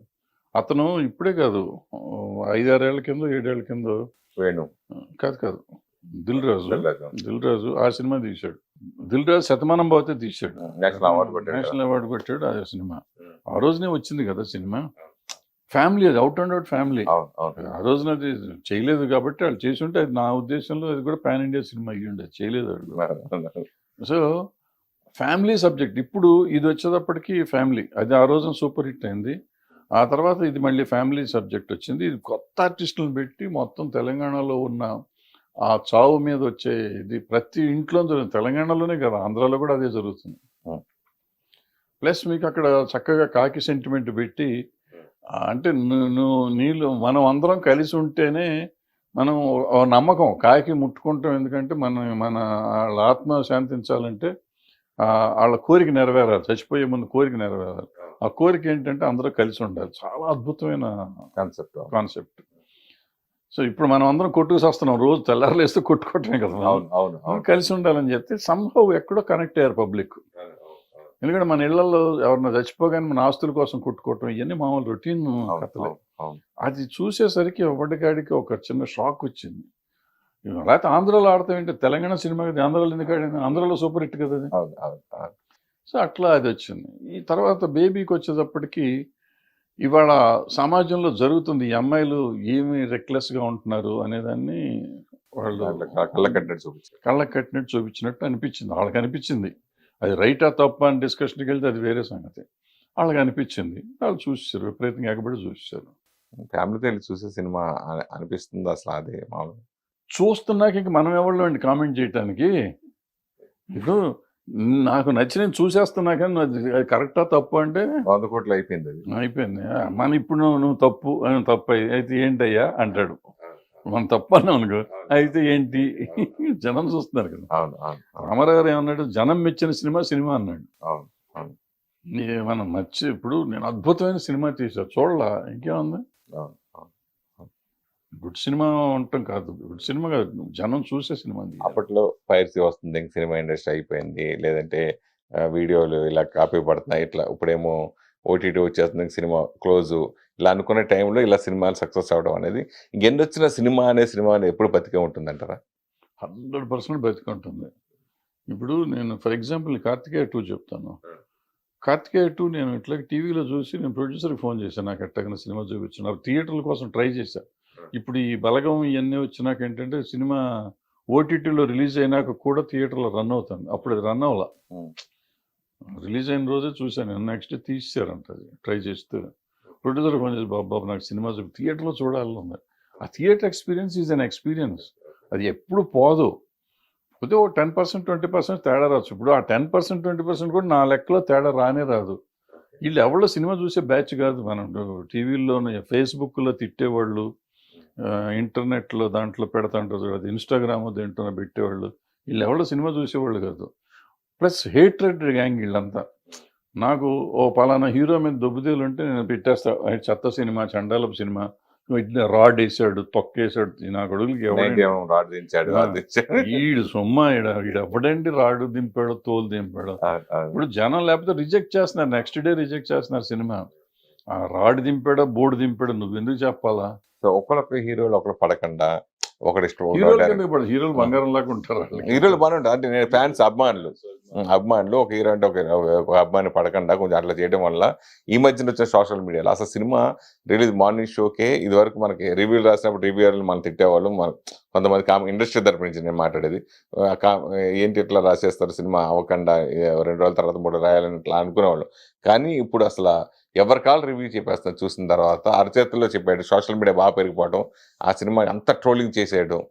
Speaker 1: అతను ఇప్పుడే కాదు, 5-6 ఏళ్ల కింద 7 ఏళ్ల కింద
Speaker 2: వేణు
Speaker 1: కాదు దిల్ రాజు ఆ సినిమా తీశాడు. దిల్ రాజు శతమానం పోతే తీశాడు, నేషనల్ అవార్డు కొట్టాడు. ఆ సినిమా ఆ రోజునే వచ్చింది కదా సినిమా. ఫ్యామిలీ, అది అవుట్ అండ్ అవుట్ ఫ్యామిలీ. ఆ రోజున అది చేయలేదు కాబట్టి వాళ్ళు చేసి ఉంటే అది నా ఉద్దేశంలో అది కూడా పాన్ ఇండియా సినిమా అయ్యి ఉండేది, చేయలేదు వాడు. So family subject. ఇప్పుడు ఇది వచ్చేటప్పటికి ఫ్యామిలీ, అది ఆ రోజున సూపర్ హిట్ అయింది. ఆ తర్వాత ఇది మళ్ళీ ఫ్యామిలీ సబ్జెక్ట్ వచ్చింది. ఇది కొత్త ఆర్టిస్టులను పెట్టి మొత్తం తెలంగాణలో ఉన్న ఆ చావు మీద వచ్చే ఇది ప్రతి ఇంట్లో జరుగుతుంది. తెలంగాణలోనే కదా, ఆంధ్రాలో కూడా అదే జరుగుతుంది. ప్లస్ మీకు అక్కడ చక్కగా కాకి సెంటిమెంట్ పెట్టి, అంటే నీళ్ళు మనం అందరం కలిసి ఉంటేనే మనం నమ్మకం కాకి ముట్టుకుంటాం. ఎందుకంటే మన వాళ్ళ ఆత్మ శాంతించాలంటే వాళ్ళ కోరిక నెరవేరాలి, చచ్చిపోయే ముందు కోరిక నెరవేరాలి. ఆ కోరిక ఏంటంటే అందరూ కలిసి ఉండాలి. చాలా అద్భుతమైన కాన్సెప్ట్. సో ఇప్పుడు మనం అందరం కొట్టుకుసేస్తున్నాం, రోజు తెల్లారలేస్తే కొట్టుకోవటమే కదా. కలిసి ఉండాలని చెప్తే సంభవ్ ఎక్కడో కనెక్ట్ అయ్యారు పబ్లిక్. ఎందుకంటే మన ఇళ్లలో ఎవరన్నా చచ్చిపోగానే మన ఆస్తుల కోసం కొట్టుకోవటం ఇవన్నీ మామూలు రొటీన్ కథలే. అది చూసేసరికి ఒకటికాడికి ఒక చిన్న షాక్ వచ్చింది. లేకపోతే ఆంధ్రాలో ఆడతాం ఏంటి, తెలంగాణ సినిమా కదా, ఆంధ్రాలో ఎందుకు ఆడింది, ఆంధ్రాలో సూపర్ హిట్ కదా అది. సో అట్లా అది వచ్చింది. ఈ తర్వాత బేబీకి వచ్చేటప్పటికి ఇవాళ సమాజంలో జరుగుతుంది, ఈ అమ్మాయిలు ఏమి రెక్లెస్గా ఉంటున్నారు అనేదాన్ని వాళ్ళు
Speaker 2: కళ్ళ కట్టినట్టు చూపించారు.
Speaker 1: కళ్ళకి కట్టినట్టు చూపించినట్టు అనిపించింది. వాళ్ళకి అనిపించింది. అది రైటా తప్పా అని డిస్కషన్కి వెళ్తే అది వేరే సంగతి. వాళ్ళకి అనిపించింది. వాళ్ళు చూసేసారు, విపరీతంగా ఎగబడి చూసేసారు.
Speaker 2: ఫ్యామిలీతో వెళ్ళి చూసే సినిమా అనిపిస్తుంది అసలు అదే మామూలుగా.
Speaker 1: చూస్తున్నాక ఇంక మనం ఎవరిలో అండి కామెంట్ చేయటానికి. ఇప్పుడు నాకు నచ్చి నేను చూసేస్తున్నా కానీ అది కరెక్టా తప్పు అంటే
Speaker 2: 100 కోట్లు అయిపోయింది అది.
Speaker 1: అయిపోయింది. మన ఇప్పుడు నువ్వు తప్పు తప్పు అయితే ఏంటయ్యా అంటాడు. మనం తప్పు అన్నాం అనుకో, అయితే ఏంటి జనం చూస్తున్నారు కదా.
Speaker 2: అవును అవును అవును
Speaker 1: రామారావు గారు ఏమన్నాడు, జనం మెచ్చిన సినిమా సినిమా అన్నాడు.
Speaker 2: అవును అవును
Speaker 1: మనం నచ్చి ఇప్పుడు నేను అద్భుతమైన సినిమా తీశాను చూడలా, ఇంకేముంది.
Speaker 2: అవును అవును.
Speaker 1: గుడ్ సినిమా ఉండటం కాదు, గుడ్ సినిమా కాదు, జనం చూసే సినిమా తీయాలి.
Speaker 2: అప్పట్లో పైరసీ వస్తుంది, ఇంక సినిమా ఇండస్ట్రీ అయిపోయింది, లేదంటే వీడియోలు ఇలా కాపీ పడుతున్నాయి, ఇట్లా ఇప్పుడేమో ఓటీటీ వచ్చేస్తుంది, ఇంక సినిమా క్లోజు, ఇలా అనుకునే టైంలో ఇలా సినిమాలు సక్సెస్ అవ్వడం అనేది ఇంకెందొచ్చిన సినిమా అనేది ఎప్పుడు బతికే ఉంటుందంటారా?
Speaker 1: 100% బతికుంటుంది. ఇప్పుడు నేను ఫర్ ఎగ్జాంపుల్ కార్తికేయ 2 చెప్తాను. కార్తికేయ 2 నేను ఇట్లా టీవీలో చూసి నేను ప్రొడ్యూసర్కి ఫోన్ చేశాను, నాకు ఎట్టగిన సినిమా చూపించాను. థియేటర్ల కోసం ట్రై చేశాను. ఇప్పుడు ఈ బలగం ఇవన్నీ వచ్చినాక ఏంటంటే సినిమా ఓటీటీలో రిలీజ్ అయినాక కూడా థియేటర్లో రన్ అవుతుంది. అప్పుడు అది రన్ అవ్వాల. రిలీజ్ అయిన రోజే చూశాను, నెక్స్ట్ తీసేశారంట. అది ట్రై చేస్తూ ప్రొడ్యూసర్ ఫోన్ చేసి, బాబు నాకు సినిమా థియేటర్లో చూడాలని ఉంది. ఆ theatre experience is an experience. అది ఎప్పుడు పోదు. పోతే ఓ 10% 20% తేడా రావచ్చు. ఇప్పుడు ఆ 10% 20% కూడా నా లెక్కలో తేడా రానే రాదు. వీళ్ళు ఎవరో సినిమా చూసే బ్యాచ్ కాదు. మనం టీవీల్లోనే ఫేస్బుక్లో తిట్టేవాళ్ళు, ఇంటర్నెట్లో దాంట్లో పెడతాంటారు, అది ఇన్స్టాగ్రామ్ దేంట్లో పెట్టేవాళ్ళు, వీళ్ళు ఎవరో సినిమా చూసేవాళ్ళు కాదు. ప్లస్ హేట్రెడ్ గ్యాంగ్ వీళ్ళంతా. నాకు ఓ పలానా హీరో మీద దొబ్బుదేలు ఉంటే నేను పెట్టేస్తా, చెత్త సినిమా, చండాలపు సినిమా, ఇట్లా రాడ్ వేసాడు, తొక్కేసాడు, నా కొడుకులకి ఈడు సొమ్మ, ఈడు ఎవడండి రాడు దింపాడు, తోలు దింపాడు. ఇప్పుడు జనం లేకపోతే రిజెక్ట్ చేస్తున్నారు, నెక్స్ట్ డే రిజెక్ట్ చేస్తున్నారు సినిమా. ఆ రాడ్ దింపాడా బోర్డు దింపాడు నువ్వు ఎందుకు చెప్పాలా?
Speaker 2: సో ఒకళ్ళొక హీరోలు ఒకళ్ళు పడకుండా ఒకటి ఇష్టం,
Speaker 1: హీరోలు బంగారం లాగా ఉంటారు.
Speaker 2: హీరోలు బాగానే ఉంటారు అంటే నేను ఫ్యాన్స్ అభిమానులు ఒక హీరో అంటే ఒక అభిమాని పడకుండా కొంచెం అట్లా చేయడం వల్ల ఈ మధ్యన వచ్చిన సోషల్ మీడియాలో అసలు సినిమా రిలీజ్ మార్నింగ్ షోకే ఇది వరకు మనకి రివ్యూలు రాసినప్పుడు రివ్యూర్లు మనం తిట్టేవాళ్ళు, మన కొంతమంది ఇండస్ట్రీ తరపు నుంచి నేను మాట్లాడేది, ఏంటి ఇట్లా రాసేస్తారు సినిమా అవ్వకుండా 2 రోజుల తర్వాత 3 రాయాలని ఇట్లా అనుకునేవాళ్ళు. కానీ ఇప్పుడు అసలు ఎవరి కాల్ రివ్యూ చెప్పేస్తారు చూసిన తర్వాత, అరచేతుల్లో చెప్పాడు, సోషల్ మీడియా బాగా పెరిగిపోవడం, ఆ సినిమా అంత ట్రోలింగ్ చేసేయడం,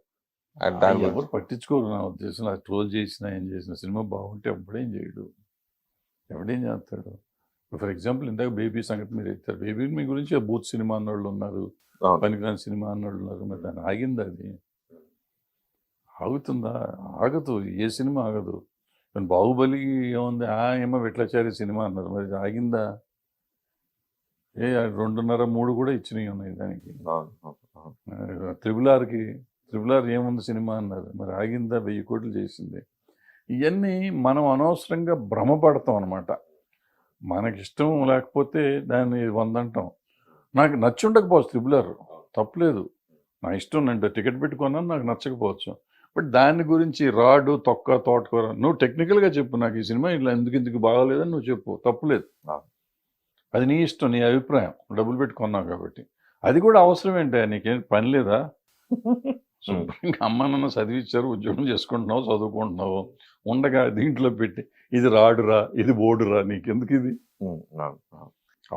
Speaker 2: దాని
Speaker 1: ఎవరు పట్టించుకోరు నా ఉద్దేశం. ట్రోల్ చేసినా ఏం చేసిన సినిమా బాగుంటే ఎవడేం చేయడు, ఎవడేం చేస్తాడు. ఫర్ ఎగ్జాంపుల్ ఇందాక బేబీ సంగతి మీరు ఎత్తారు. బేబీ మీ గురించి బూత్ సినిమా అన్నోళ్ళు ఉన్నారు, పనికిరాని సినిమా అన్నోళ్ళు ఉన్నారు. మరి దాన్ని ఆగింది, అది ఆగుతుందా? ఆగదు, ఏ సినిమా ఆగదు. బాహుబలి ఏముంది, ఏమో విట్లాచారి సినిమా అన్నారు, మరి ఆగిందా? 2.5, 3 కూడా ఇచ్చినవి ఉన్నాయి దానికి. త్రిబుల్ ఆర్ ఏముంది సినిమా అన్నారు, మరి ఆగిందా? 1000 కోట్లు చేసింది. ఇవన్నీ మనం అనవసరంగా భ్రమపడతాం అనమాట. మనకిష్టం లేకపోతే దాన్ని 100 అంటాం. నాకు నచ్చి ఉండకపోవచ్చు త్రిబుల్ ఆర్, తప్పలేదు, నా ఇష్టం, నేను టికెట్ పెట్టుకున్నాను, నాకు నచ్చకపోవచ్చు. బట్ దాని గురించి రాడు తొక్క తోటకూర నువ్వు టెక్నికల్గా చెప్పు, నాకు ఈ సినిమా ఇట్లా ఎందుకు బాగాలేదని నువ్వు చెప్పు, తప్పులేదు. అది నీ ఇష్టం, నీ అభిప్రాయం, డబ్బులు పెట్టుకున్నావు కాబట్టి. అది కూడా అవసరం ఏంటి, నీకేం పని లేదా? శుభ్రంగా అమ్మ నాన్న చదివించారు, ఉద్యోగం చేసుకుంటున్నావు, చదువుకుంటున్నావు, ఉండగా దీంట్లో పెట్టి ఇది రాడురా, ఇది బోర్డురా, నీకెందుకు ఇది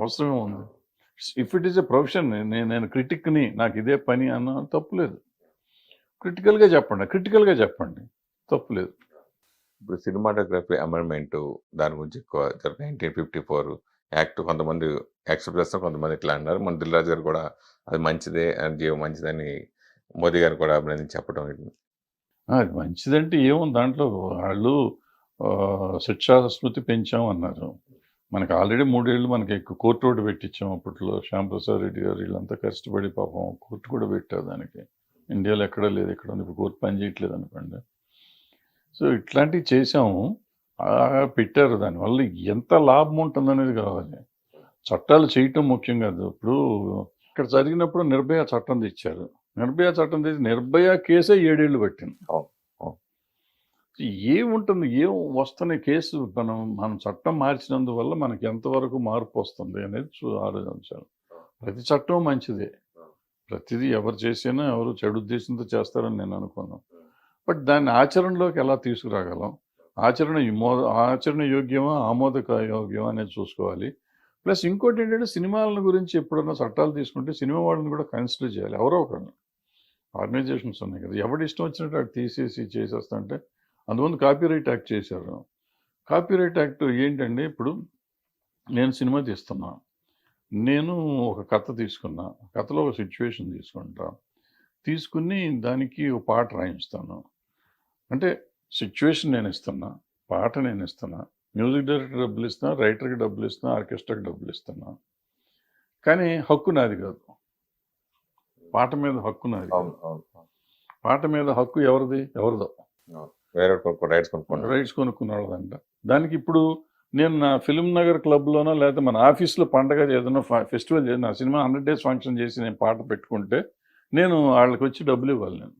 Speaker 1: అవసరమే ఉంది? If it is a profession, నేను క్రిటిక్ని, నాకు ఇదే పని అన్న తప్పులేదు. క్రిటికల్గా చెప్పండి, తప్పులేదు.
Speaker 2: ఇప్పుడు సినిమాటోగ్రఫీ అమెండ్మెంట్ దాని గురించి ఎక్కువ 1954 యాక్ట్ కొంతమంది యాక్సెప్ట్ చేస్తారు, కొంతమంది ఇట్లా అన్నారు. మన దిల్రాజు గారు కూడా అది మంచిదే, జీవం మంచిదని మోదీ గారు కూడా అభినందించి చెప్పడం.
Speaker 1: అది మంచిదంటే ఏముంది దాంట్లో, వాళ్ళు శిక్షా స్మృతి పెంచాం అన్నారు. మనకు ఆల్రెడీ 3 ఏళ్ళు మనకి కోర్టు ఒకటి పెట్టించాం. అప్పట్లో శ్యాంప్రసాద్ రెడ్డి గారు వీళ్ళంతా కష్టపడి పాపం కోర్టు కూడా పెట్టారు దానికి. ఇండియాలో ఎక్కడా లేదు, ఇక్కడ ఇప్పుడు కోర్టు పని చేయట్లేదు అనుకోండి. సో ఇట్లాంటివి చేసాము, పెట్టారు. దానివల్ల ఎంత లాభం ఉంటుందనేది కావాలి. చట్టాలు చేయటం ముఖ్యం కాదు. ఇప్పుడు ఇక్కడ జరిగినప్పుడు నిర్భయ చట్టం తెచ్చారు. నిర్భయ చట్టం తెచ్చి నిర్భయ కేసే 7 ఏళ్ళు పట్టింది. ఏముంటుంది, ఏం వస్తున్నాయి కేసు, మనం చట్టం మార్చినందువల్ల మనకి ఎంతవరకు మార్పు వస్తుంది అనేది ఆలోచించాలి. ప్రతి చట్టం మంచిదే, ప్రతిదీ ఎవరు చేసినా ఎవరు చెడు ఉద్దేశంతో చేస్తారని నేను అనుకోను. బట్ దాన్ని ఆచరణలోకి ఎలా తీసుకురాగలం, ఆచరణ యోగ్యమా ఆమోదక యోగ్యమా అనేది చూసుకోవాలి. ప్లస్ ఇంకోటి ఏంటంటే సినిమాల గురించి ఎప్పుడన్నా చట్టాలు తీసుకుంటే సినిమా వాళ్ళని కూడా కన్సిడర్ చేయాలి. ఎవరో ఒకరిని ఆర్గనైజేషన్స్ ఉన్నాయి కదా, ఎవడి ఇష్టం వచ్చినట్టు అటు తీసేసి చేసేస్తా అంటే అందుముందు కాపీరైట్ యాక్ట్ చేశారు. కాపీరైట్ యాక్ట్ ఏంటంటే ఇప్పుడు నేను సినిమా తీస్తున్నా, నేను ఒక కథ తీసుకున్నా, కథలో ఒక సిచ్యువేషన్ తీసుకుంటా, తీసుకుని దానికి ఒక పాట రాయిస్తాను. అంటే సిచ్యువేషన్ నేను ఇస్తున్నా, పాట నేను ఇస్తున్నా, మ్యూజిక్ డైరెక్టర్ డబ్బులు ఇస్తున్నా, రైటర్కి డబ్బులు ఇస్తున్నా, ఆర్కెస్ట్రాకి డబ్బులు ఇస్తున్నా. కానీ హక్కు నాది కాదు. పాట మీద హక్కు నాది కాదు. పాట మీద హక్కు ఎవరిది? ఎవరిదో
Speaker 2: వేరే
Speaker 1: రైట్స్ కొనుక్కున్న వాళ్ళదంట. దానికి ఇప్పుడు నేను నా ఫిల్మ్ నగర్ క్లబ్లోనో లేకపోతే మన ఆఫీస్లో పండగ ఏదైనా ఫెస్టివల్ చేసి నా సినిమా 100 days ఫంక్షన్ చేసి నేను పాట పెట్టుకుంటే నేను వాళ్ళకి వచ్చి డబ్బులు ఇవ్వాలి. నేను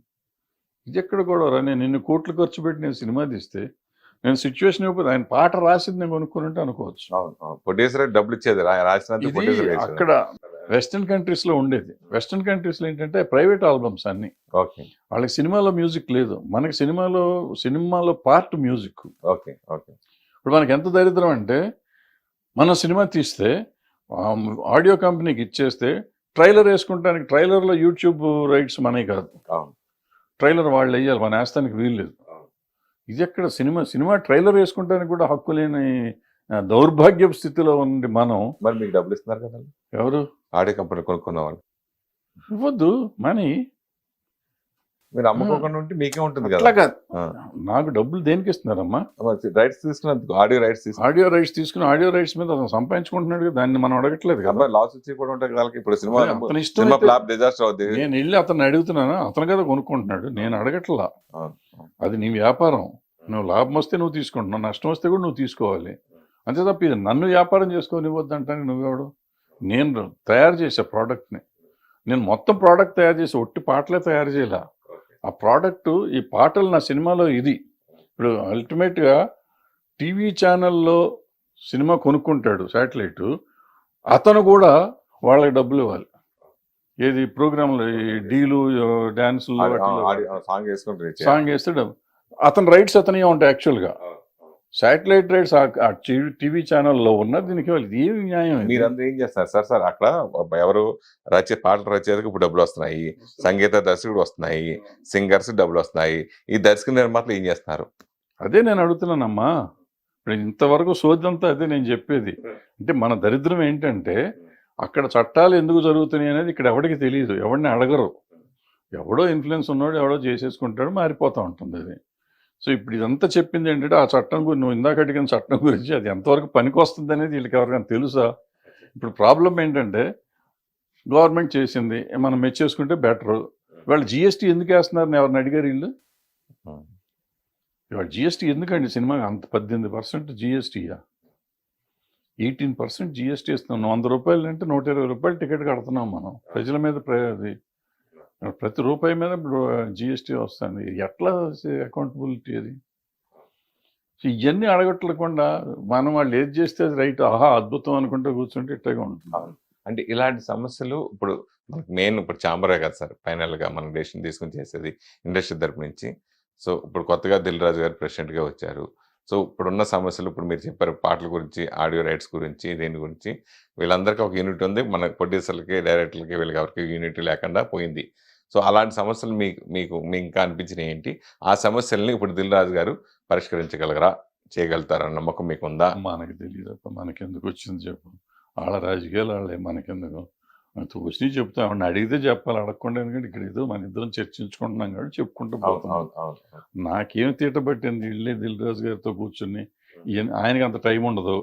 Speaker 1: ఇది ఎక్కడ కూడా నేను ఇన్ని కోట్లు ఖర్చు పెట్టి నేను సినిమా తీస్తే నేను సిచ్యువేషన్ ఇవ్వకపోతే ఆయన పాట రాసింది నేను కొనుక్కున్నట్టు అనుకోవచ్చు.
Speaker 2: ప్రొడ్యూసర్ డబ్బులు ఇచ్చేది
Speaker 1: ఇది అక్కడ వెస్టర్న్ కంట్రీస్లో ఉండేది. వెస్టర్న్ కంట్రీస్లో ఏంటంటే ప్రైవేట్ ఆల్బమ్స్ అన్ని, వాళ్ళకి సినిమాలో మ్యూజిక్ లేదు. మనకి సినిమాలో పార్ట్ మ్యూజిక్. ఇప్పుడు మనకి ఎంత దరిద్రం అంటే మన సినిమా తీస్తే ఆడియో కంపెనీకి ఇచ్చేస్తే ట్రైలర్ వేసుకుంటానికి ట్రైలర్లో యూట్యూబ్ రైట్స్ మనవి కాదు, ట్రైలర్ వాళ్ళు వేయాలి, మన వేస్తానికి వీలు లేదు. ఇది ఎక్కడ సినిమా ట్రైలర్ వేసుకుంటానికి కూడా హక్కు లేని దౌర్భాగ్యపు స్థితిలో ఉంది మనం.
Speaker 2: మరి మీకు డబ్బులు ఇస్తున్నారు కదా
Speaker 1: ఎవరు?
Speaker 2: ఆడియో కంపెనీ కొనుక్కున్న వాళ్ళు
Speaker 1: ఇవ్వద్దు మనీ.
Speaker 2: మీరు అమ్ముకోకుండా ఉంటే మీకే ఉంటుంది
Speaker 1: అట్లా
Speaker 2: కదా.
Speaker 1: కాదు, నాకు డబ్బులు దేనికి ఇస్తున్నారమ్మా?
Speaker 2: రైట్స్ తీసుకున్నందుకు ఆడియో రైట్స్
Speaker 1: తీసుకుని ఆడియో రైట్స్ మీద అతను సంపాదించుకుంటున్నాడు కదా, దాన్ని మనం అడగట్లేదు కదా.
Speaker 2: లాస్ వచ్చి కూడా ఉంటాయి కదా. ఇప్పుడు సినిమా
Speaker 1: అతని ఇష్టం.
Speaker 2: డిజాస్టర్ అవుతుంది.
Speaker 1: నేను వెళ్ళి అతను అడుగుతున్నాను, అతను కదా కొనుక్కుంటున్నాడు, నేను అడగట్లా. అది నీ వ్యాపారం, నువ్వు లాభం వస్తే నువ్వు తీసుకుంటున్నావు, నష్టం వస్తే కూడా నువ్వు తీసుకోవాలి. అంతే తప్ప ఇది నన్ను వ్యాపారం చేసుకోనివ్వద్దు అంటాను. నువ్వెవడు? నేను తయారు చేసే ప్రోడక్ట్ని, నేను మొత్తం ప్రోడక్ట్ తయారు చేసి ఒట్టి పాటలే తయారు చేయలే. ఆ ప్రోడక్ట్, ఈ పాటలు నా సినిమాలో ఇది. ఇప్పుడు అల్టిమేట్గా టీవీ ఛానల్లో సినిమా కొనుక్కుంటాడు శాటిలైట్, అతను కూడా వాళ్ళకి డబ్బులు ఇవ్వాలి. ఏది ప్రోగ్రాంలో డీలు డ్యాన్సులు సాంగ్ వేస్తే డబ్బు, అతని రైట్స్ అతనే ఉంటాయి. యాక్చువల్గా శాటిలైట్ రైట్స్ ఆ టీవీ ఛానల్లో ఉన్న దీనికి ఇవ్వాలి. ఇది ఏమి న్యాయం?
Speaker 2: మీరందరూ ఏం చేస్తారు సార్? అక్కడ ఎవరు పాటలు రచయితకు ఇప్పుడు డబ్బులు వస్తున్నాయి, సంగీత దర్శకుడు వస్తున్నాయి, సింగర్స్ డబ్బులు వస్తున్నాయి, ఈ దర్శక నిర్మాతలు ఏం చేస్తున్నారు?
Speaker 1: అదే నేను అడుగుతున్నానమ్మా. ఇప్పుడు ఇంతవరకు సోదంతా అదే నేను చెప్పేది. అంటే మన దరిద్రం ఏంటంటే అక్కడ చట్టాలు ఎందుకు జరుగుతున్నాయి అనేది ఇక్కడ ఎవరికి తెలియదు, ఎవరిని అడగరు. ఎవడో ఇన్ఫ్లుయెన్స్ ఉన్నాడు, ఎవడో చేసేసుకుంటాడు, మారిపోతూ ఉంటుంది అది. సో ఇప్పుడు ఇదంతా చెప్పింది ఏంటంటే ఆ చట్టం గురించి, నువ్వు ఇందాక అడిగిన చట్టం గురించి, అది ఎంతవరకు పనికి వస్తుంది అనేది వీళ్ళకి ఎవరికైనా తెలుసా? ఇప్పుడు ప్రాబ్లం ఏంటంటే గవర్నమెంట్ చేసింది, మనం మెచ్చేసుకుంటే బెటరు. వాళ్ళు జిఎస్టీ ఎందుకు వేస్తున్నారని ఎవరిని అడిగారు వీళ్ళు? ఇవాళ జిఎస్టీ ఎందుకండి సినిమాకి అంత 18% జిఎస్టీయా? 18% జిఎస్టీ ఇస్తున్నాం. 100 రూపాయలు అంటే 120 రూపాయలు టికెట్ కడుతున్నాం మనం. ప్రజల మీద ప్రతి రూపాయి మీద ఇప్పుడు జిఎస్టీ వస్తుంది. ఎట్లా అకౌంటబిలిటీ అది? ఇవన్నీ అడగట్లేకుండా మనం వాళ్ళు ఏది చేస్తే అది రైట్, ఆహా అద్భుతం అనుకుంటే కూర్చుంటే ఇట్టగా ఉంటుంది.
Speaker 2: అంటే ఇలాంటి సమస్యలు ఇప్పుడు మెయిన్ ఇప్పుడు ఛాంబరే కదా సార్ ఫైనల్గా మనం డెసిషన్ తీసుకుని చేసేది ఇండస్ట్రీ తరపు నుంచి. సో ఇప్పుడు కొత్తగా దిల్ రాజు గారు ప్రెసిడెంట్గా వచ్చారు. సో ఇప్పుడున్న సమస్యలు ఇప్పుడు మీరు చెప్పారు, పాటల గురించి, ఆడియో రైట్స్ గురించి, దీని గురించి వీళ్ళందరికీ ఒక యూనిట్ ఉంది, మన ప్రొడ్యూసర్లకి, డైరెక్టర్లకి, వీళ్ళకి ఎవరికి యూనిట్ లేకుండా పోయింది. సో అలాంటి సమస్యలు మీకు ఇంకా అనిపించినవి ఏంటి? ఆ సమస్యల్ని ఇప్పుడు దిల్ రాజు గారు పరిష్కరించగలగరా, చేయగలుగుతారన్న నమ్మకం మీకు ఉందా?
Speaker 1: మనకి తెలియదు, మనకెందుకు వచ్చింది చెప్పు. వాళ్ళ రాజకీయాలు వాళ్ళే, మనకెందుకు వచ్చినాయి చెప్తాం. ఆవిడని అడిగితే చెప్పాలి, అడగకుండా. ఎందుకంటే ఇక్కడ ఏదో మన ఇద్దరం చర్చించుకుంటున్నాం కాబట్టి చెప్పుకుంటూ పోతున్నాం. నాకేం తీటబట్టింది ఇళ్ళే దిల్ రాజు గారితో కూర్చుని. ఆయనకి అంత టైం ఉండదు,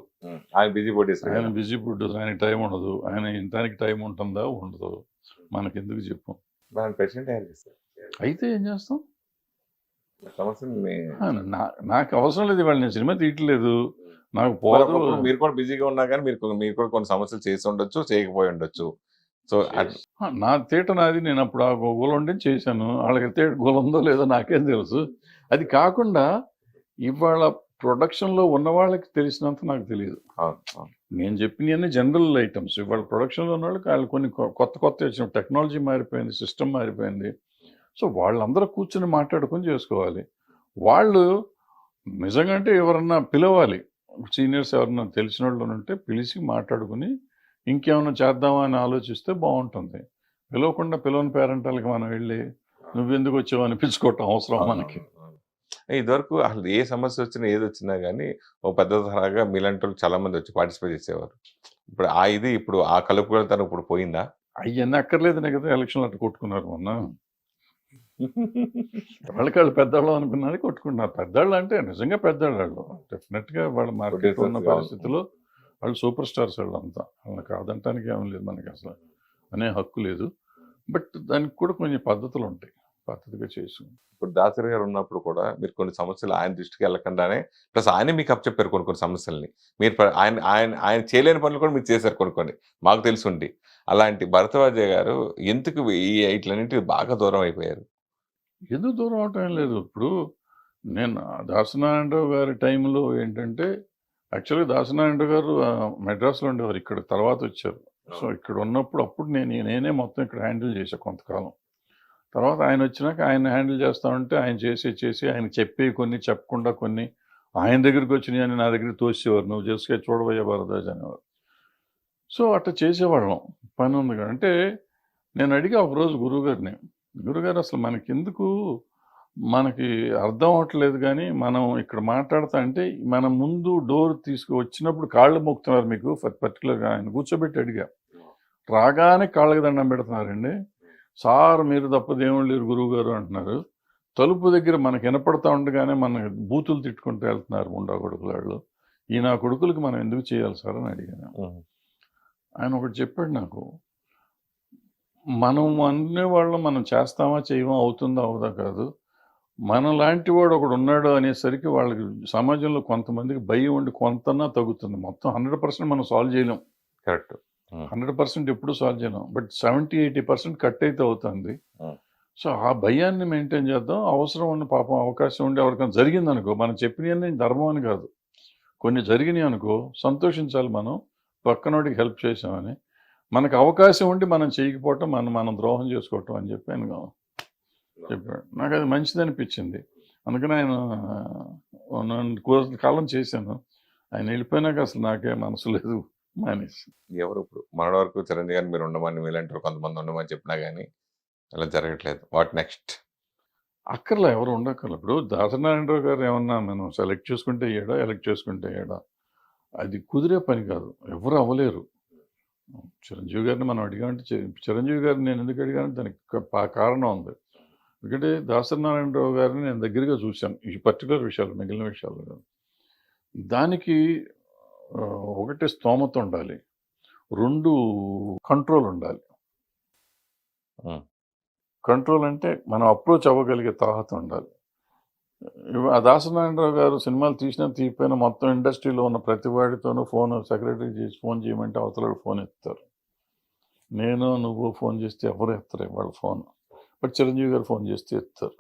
Speaker 2: ఆయన బిజీ
Speaker 1: ప్రొడ్యూసర్, ఆయనకి టైం ఉండదు. ఆయన ఇంటానికి టైం ఉంటుందా? ఉండదు. మనకెందుకు చెప్పు. అయితే ఏం చేస్తాం? నాకు అవసరం లేదు, ఇవాళ నేను సినిమా తీయట్లేదు, నాకు పోదు.
Speaker 2: మీరు కూడా బిజీగా ఉన్నా కానీ మీరు కూడా కొన్ని సమస్యలు చేసి ఉండొచ్చు, చేయకపోయి ఉండొచ్చు. సో
Speaker 1: నా తీట నాది, నేను అప్పుడు ఆ గోల ఉండి చేశాను. వాళ్ళకి తీట గోల ఉందో లేదో నాకేం తెలుసు. అది కాకుండా ఇవాళ ప్రొడక్షన్‌లో ఉన్న వాళ్ళకి తెలిసినంత నాకు తెలీదు.
Speaker 2: అవును. అవును.
Speaker 1: నేను చెప్పినయన్నీ జనరల్ ఐటెమ్స్. ఇవాళ ప్రొడక్షన్‌లో ఉన్నోళ్ళకి ఆళ్ళు కొన్ని కొత్తయి వచ్చినాయి. టెక్నాలజీ మారిపోయింది. సిస్టమ్ మారిపోయింది. సో, వాళ్ళందరూ కూర్చొని మాట్లాడుకొని చేసుకోవాలి. వాళ్ళు నిజంగా అంటే ఎవరన్నా పిలవాలి. సీనియర్స్ ఎవరన్నా తెలిసినోళ్ళుంటే పిలిచి మాట్లాడుకొని, ఇంకేమన్నా చేద్దామా అని ఆలోచిస్తే బావుంటుంది. పిలవని పేరెంటాలకి మనం వెళ్లి, "నువ్వెందుకొచ్చావు" అనిపించుకోవటం అవసరమా మనకి?
Speaker 2: అవును. ఇదివరకు అసలు ఏ సమస్య వచ్చినా, ఏదొచ్చినా గానీ, ఓ పెద్ద తరహాగా మీలాంటోళ్ళు చాలా మంది వచ్చి పార్టిసిపేట్ చేసేవారు. ఇప్పుడు ఆ కలుపుగోలుతనం ఇప్పుడు పోయిందా?
Speaker 1: అయన్నీ అక్కర్లేదనే కదా ఎలక్షన్‌లో అట్ట కొట్టుకున్నారు మొన్న. వాళ్ళకాళ్ళు పెద్దోళ్ళం అనుకున్నారు కొట్టుకుంటున్నారు. పెద్దోళ్ళంటే నిజంగా పెద్దోళ్ళాళ్ళు. డెఫినెట్‌గా వాళ్ళ మార్కెట్‌లో ఉన్న
Speaker 2: ప్రొడ్యూసర్స్.
Speaker 1: పరిస్థితిలో వాళ్ళు సూపర్ స్టార్స్ వాళ్ళంతా. వాళ్ళని కాదంటానికి ఏమి లేదు మనకసల. అనే హక్కు లేదు. బట్ దానికి కూడా కొన్ని పద్ధతులుంటాయి. పద్ధతిగా చేసు.
Speaker 2: ఇప్పుడు దాసరి గారు ఉన్నప్పుడు కూడా మీరు కొన్ని సమస్యలు ఆయన దృష్టికి వెళ్ళకుండానే ప్లస్ ఆయనే మీకు అప్పచెప్పారు కొన్ని కొన్ని సమస్యల్ని. మీరు ఆయన ఆయన ఆయన చేయలేని పనులు కూడా మీరు చేశారు కొన్ని కొన్ని. మాకు తెలిసుండి. అలాంటి భరద్వాజ గారు ఎందుకు ఈట్లన్నిటికి బాగా దూరం అయిపోయారు?
Speaker 1: ఎందుకు దూరం అవటం ఏం లేదు. ఇప్పుడు నేను దాసనారాయణరావు గారి టైంలో ఏంటంటే, యాక్చువల్‌గా దాసనారాయణరావు గారు మెడ్రాస్‌లో ఉండేవారు. ఇక్కడ తర్వాతొచ్చారు. సో, ఇక్కడ ఉన్నప్పుడు అప్పుడు నేనే మొత్తం ఇక్కడ హ్యాండిల్ చేశా కొంతకాలం. తర్వాత ఆయనొచ్చినాక ఆయన హ్యాండిల్ చేస్తా ఉంటే, ఆయన చేసి ఆయనకి చెప్పేవి కొన్ని, చెప్పకుండా కొన్ని, ఆయన దగ్గరికొచ్చినయన్ని నా దగ్గరికి తోసేవారు. "నువ్వు చేసుకే చూడవయ్యా భరద్వాజ్" అనేవారు. సో, అట్ట చేసేవాళ్ళం. పనుంది గా అంటే, నేను అడిగా ఒకరోజు గురువుగారిని, "గురువుగారు అసలు మనకెందుకు మనకి అర్థం అవ్వట్లేదు గానీ, మనం ఇక్కడ మాట్లాడతా అంటే, మన ముందు డోర్ వచ్చినప్పుడు కాళ్ళు మొక్కుతున్నారు మీకు" పర్టిక్యులర్‌గా ఆయన కూర్చోబెట్టి అడిగా. రాగానే కాళ్ళకి దండం పెడుతున్నారండి. "సార్ మీరు తప్ప దేవుళ్ళు లేరు గురువుగారు" అంటున్నారు. తలుపు దగ్గర మనకు వినపడతా ఉండగానే మన బూతులు తిట్టుకుంటూ వెళ్తున్నారు ముండా కొడుకులాళ్ళు. ఈ నా కొడుకులకి మనం ఎందుకు చేయాలి సార్ అని అడిగాను. ఆయన ఒకటి చెప్పాడు నాకు. మనం అనేవాళ్ళం మనం చేస్తామా, చేయమా, అవుతుందా, అవ్వదా కాదు. మనలాంటి వాడు ఒకడున్నాడు అనేసరికి వాళ్ళకి సమాజంలో కొంతమందికి భయం ఉండి కొంతన్నా తగ్గుతుంది. మొత్తం 100% మనం సాల్వ్ చేయలేం.
Speaker 2: కరెక్ట్.
Speaker 1: 100% ఎప్పుడూ సాల్వ్ చేయలేం. బట్ 70-80% కట్ అయితే అవుతుంది. సో, ఆ భయాన్ని మెయింటైన్ చేద్దాం. అవసరం ఉన్న పాపం అవకాశం ఉండి ఎవరికైనా జరిగిందనుకో, మనం చెప్పినయన్నీ ధర్మం అని కాదు. కొన్ని జరిగినాయి అనుకో, సంతోషించాలి మనం. పక్కనోడికి హెల్ప్ చేశామని. మనకు అవకాశం ఉండి మనం చేయకపోవటం, మనం ద్రోహం చేసుకోవటం అని చెప్పి ఆయన చెప్పాడు. నాకది మంచిదనిపించింది. అందుకని ఆయన కాలం చేశాను. ఆయన వెళ్ళిపోయినాక అసలు నాకే మనసు లేదు మానేసి.
Speaker 2: ఎవరు ఇప్పుడు మొన్నటి వరకు చిరంజీవి గారిని మీరు ఉండమని మీలాంటి కొంతమంది ఉండమని చెప్పినా గానీ, అలా జరగట్లేదు. What next?
Speaker 1: అక్కర్లే ఎవరు ఉండక్కర్లే. ఇప్పుడు దాసనారాయణరావు గారు ఏమన్నా మనం సెలెక్ట్ చేసుకుంటే అయ్యాడా, ఎలక్ట్ చేసుకుంటే అయ్యాడా? అది కుదిరే పని కాదు. ఎవరు అవ్వలేరు. చిరంజీవి గారిని మనం అడిగామంటే చిరంజీవి గారిని నేను ఎందుకు అడిగానంటే దానికి కారణం ఉంది. ఎందుకంటే దాసనారాయణరావు గారిని నేను దగ్గరగా చూశాను. ఈ పర్టికులర్ విషయాలు, మిగిలిన విషయాలు కాదు. దానికి ఒకటి స్తోమత ఉండాలి. 2 కంట్రోల్ ఉండాలి. కంట్రోల్ అంటే మనం అప్రోచ్ అవ్వగలిగే తాహత ఉండాలి. ఆ దాసనారాయణరావు గారు సినిమాలు తీసినా తీయకపోయినా మొత్తం ఇండస్ట్రీలో ఉన్న ప్రతి వాడితోనూ సెక్రటరీ చేసి ఫోన్ చేయమంటే అవతల ఫోన్ ఎత్తుతారు. నువ్వు ఫోన్ చేస్తే ఎవరు ఎత్తరు వాళ్ళ ఫోన్. బట్ చిరంజీవి గారు ఫోన్ చేస్తే ఎత్తుతారు.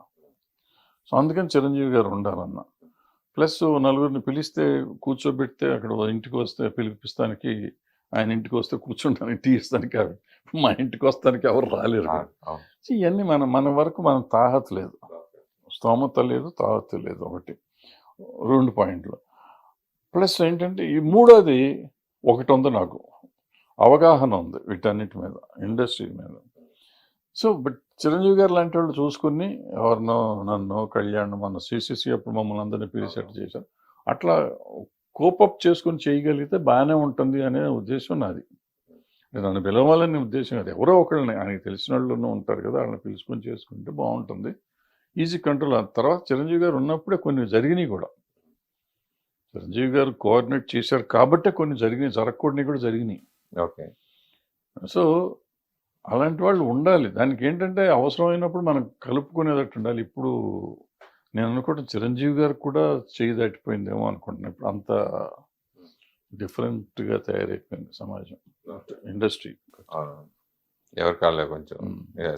Speaker 1: సో, అందుకని చిరంజీవి గారు ఉండాలన్న. ప్లస్ నలుగురిని పిలిస్తే కూర్చోబెడితే అక్కడ ఇంటికి వస్తే పిలిపిస్తానికి ఆయన ఇంటికి వస్తే కూర్చుంటానికి టీ ఇస్తానికి మా ఇంటికి వస్తానికి ఎవరు రాలేరు. ఇవన్నీ మన వరకు మనం తాహత లేదు, స్తోమత లేదు, తాహత లేదు. 2 పాయింట్లు. ప్లస్ ఏంటంటే ఈ మూడోది ఒకటి ఉంది నాకు. అవగాహన ఉంది వీటన్నిటి మీద, ఇండస్ట్రీ మీద. సో, బట్ చిరంజీవి గారు లాంటి వాళ్ళు చూసుకుని ఎవరినో నన్ను కళ్యాణ్ మన CCC అప్పుడు మమ్మల్ని అందరినీ పిలిచేట్టు చేశారు. అట్లా కోపప్ చేసుకొని చేయగలిగితే బాగానే ఉంటుంది అనే ఉద్దేశం నాది. నన్ను పిలవాలనే ఉద్దేశం కాదు. ఎవరో ఒకళ్ళని ఆయనకి తెలిసిన వాళ్ళు ఉంటారు కదా, వాళ్ళని పిలుచుకొని చేసుకుంటే బాగుంటుంది. Easy control. ఆ తర్వాత చిరంజీవి గారు ఉన్నప్పుడే కొన్ని జరిగినాయి కూడా. చిరంజీవి గారు కోఆర్డినేట్ చేశారు కాబట్టే కొన్ని జరిగినాయి, జరగకూడనివి కూడా జరిగినాయి.
Speaker 2: ఓకే. సో,
Speaker 1: అలాంటి వాళ్ళు ఉండాలి. దానికి ఏంటంటే అవసరమైనప్పుడు మనం కలుపుకునేటట్టు ఉండాలి. ఇప్పుడు నేను అనుకోవటం చిరంజీవి గారికి కూడా చేయి దాటిపోయిందేమో అనుకుంటున్నాను. ఇప్పుడు అంత డిఫరెంట్‌గా తయారైపోయింది సమాజం, ఇండస్ట్రీ.
Speaker 2: ఎవరి కాళ్ళే కొంచెం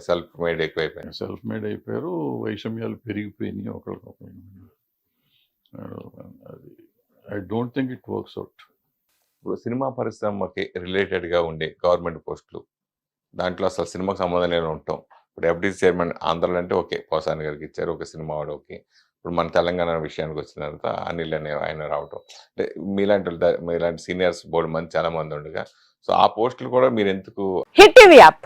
Speaker 2: సెల్ఫ్ మేడ్ ఎక్కువైపోయింది.
Speaker 1: సెల్ఫ్ మేడ్ అయిపోయారు. వైషమ్యాలు పెరిగిపోయినాయి ఒకళ్ళకొకళ్ళు. అది I don't think it works out.
Speaker 2: ఇప్పుడు సినిమా పరిశ్రమకి రిలేటెడ్గా ఉండే గవర్నమెంట్ పోస్టులు దాంట్లో అసలు సినిమాకి సంబంధం లేని ఉంటాం. ఇప్పుడు ఎఫ్డీసీ చైర్మన్ ఆంధ్రాలో అంటే ఓకే, పోసాని గారికి ఇచ్చారు, ఒక సినిమా వాడు ఓకే. ఇప్పుడు మన తెలంగాణ విషయానికి వచ్చిన తర్వాత అనిల్ అనే ఆయన రావటం, అంటే మీలాంటి సీనియర్స్ బోర్డు మంది చాలా మంది ఉండగా, సో ఆ పోస్టులు కూడా మీరు ఎందుకు
Speaker 3: హిట్ టీవీ యాప్